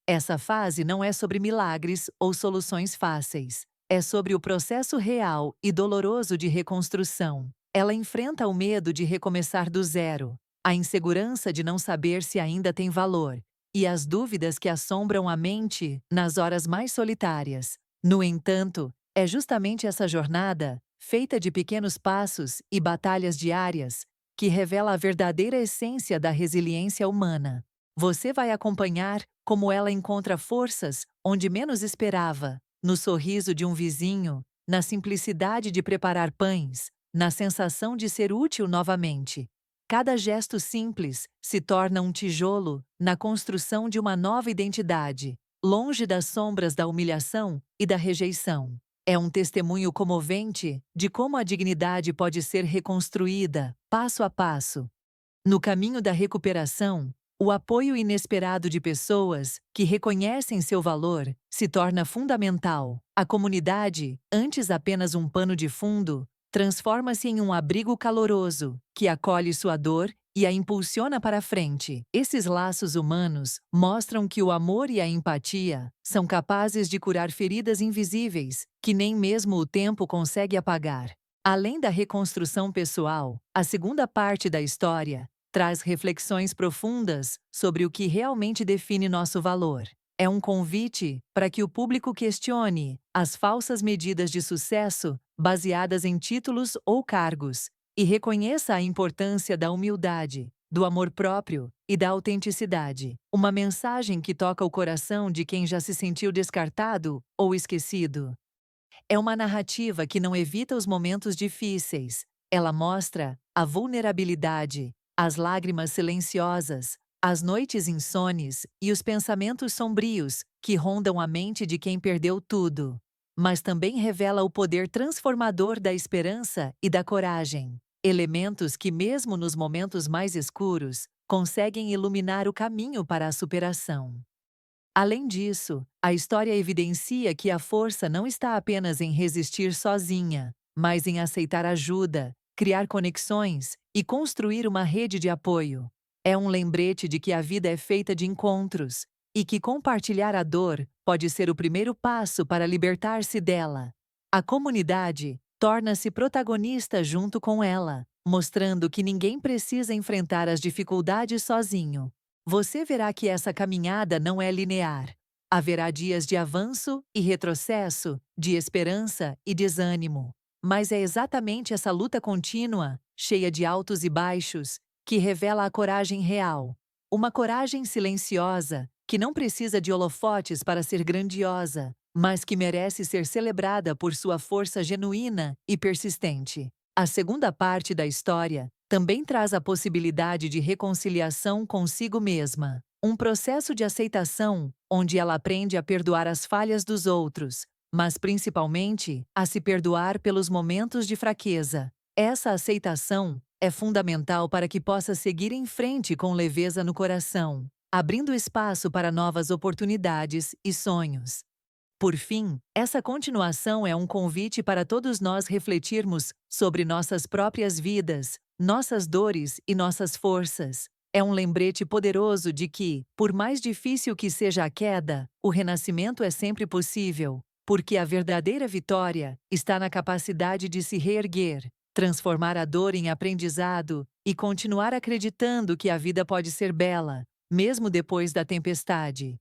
[SPEAKER 1] Essa fase não é sobre milagres ou soluções fáceis. É sobre o processo real e doloroso de reconstrução. Ela enfrenta o medo de recomeçar do zero, a insegurança de não saber se ainda tem valor, e as dúvidas que assombram a mente nas horas mais solitárias. No entanto, é justamente essa jornada, feita de pequenos passos e batalhas diárias, que revela a verdadeira essência da resiliência humana. Você vai acompanhar como ela encontra forças onde menos esperava, no sorriso de um vizinho, na simplicidade de preparar pães, na sensação de ser útil novamente. Cada gesto simples se torna um tijolo na construção de uma nova identidade, longe das sombras da humilhação e da rejeição. É um testemunho comovente de como a dignidade pode ser reconstruída, passo a passo. No caminho da recuperação, o apoio inesperado de pessoas que reconhecem seu valor se torna fundamental. A comunidade, antes apenas um pano de fundo, transforma-se em um abrigo caloroso que acolhe sua dor e a impulsiona para frente. Esses laços humanos mostram que o amor e a empatia são capazes de curar feridas invisíveis que nem mesmo o tempo consegue apagar. Além da reconstrução pessoal, a segunda parte da história traz reflexões profundas sobre o que realmente define nosso valor. É um convite para que o público questione as falsas medidas de sucesso baseadas em títulos ou cargos e reconheça a importância da humildade, do amor próprio e da autenticidade. Uma mensagem que toca o coração de quem já se sentiu descartado ou esquecido. É uma narrativa que não evita os momentos difíceis. Ela mostra a vulnerabilidade, as lágrimas silenciosas, as noites insones e os pensamentos sombrios que rondam a mente de quem perdeu tudo. Mas também revela o poder transformador da esperança e da coragem. Elementos que, mesmo nos momentos mais escuros, conseguem iluminar o caminho para a superação. Além disso, a história evidencia que a força não está apenas em resistir sozinha, mas em aceitar ajuda, criar conexões e construir uma rede de apoio. É um lembrete de que a vida é feita de encontros e que compartilhar a dor pode ser o primeiro passo para libertar-se dela. A comunidade torna-se protagonista junto com ela, mostrando que ninguém precisa enfrentar as dificuldades sozinho. Você verá que essa caminhada não é linear. Haverá dias de avanço e retrocesso, de esperança e desânimo. Mas é exatamente essa luta contínua, cheia de altos e baixos, que revela a coragem real. Uma coragem silenciosa, que não precisa de holofotes para ser grandiosa, mas que merece ser celebrada por sua força genuína e persistente. A segunda parte da história também traz a possibilidade de reconciliação consigo mesma. Um processo de aceitação, onde ela aprende a perdoar as falhas dos outros, mas principalmente a se perdoar pelos momentos de fraqueza. Essa aceitação é fundamental para que possa seguir em frente com leveza no coração, abrindo espaço para novas oportunidades e sonhos. Por fim, essa continuação é um convite para todos nós refletirmos sobre nossas próprias vidas, nossas dores e nossas forças. É um lembrete poderoso de que, por mais difícil que seja a queda, o renascimento é sempre possível, porque a verdadeira vitória está na capacidade de se reerguer, transformar a dor em aprendizado e continuar acreditando que a vida pode ser bela, mesmo depois da tempestade.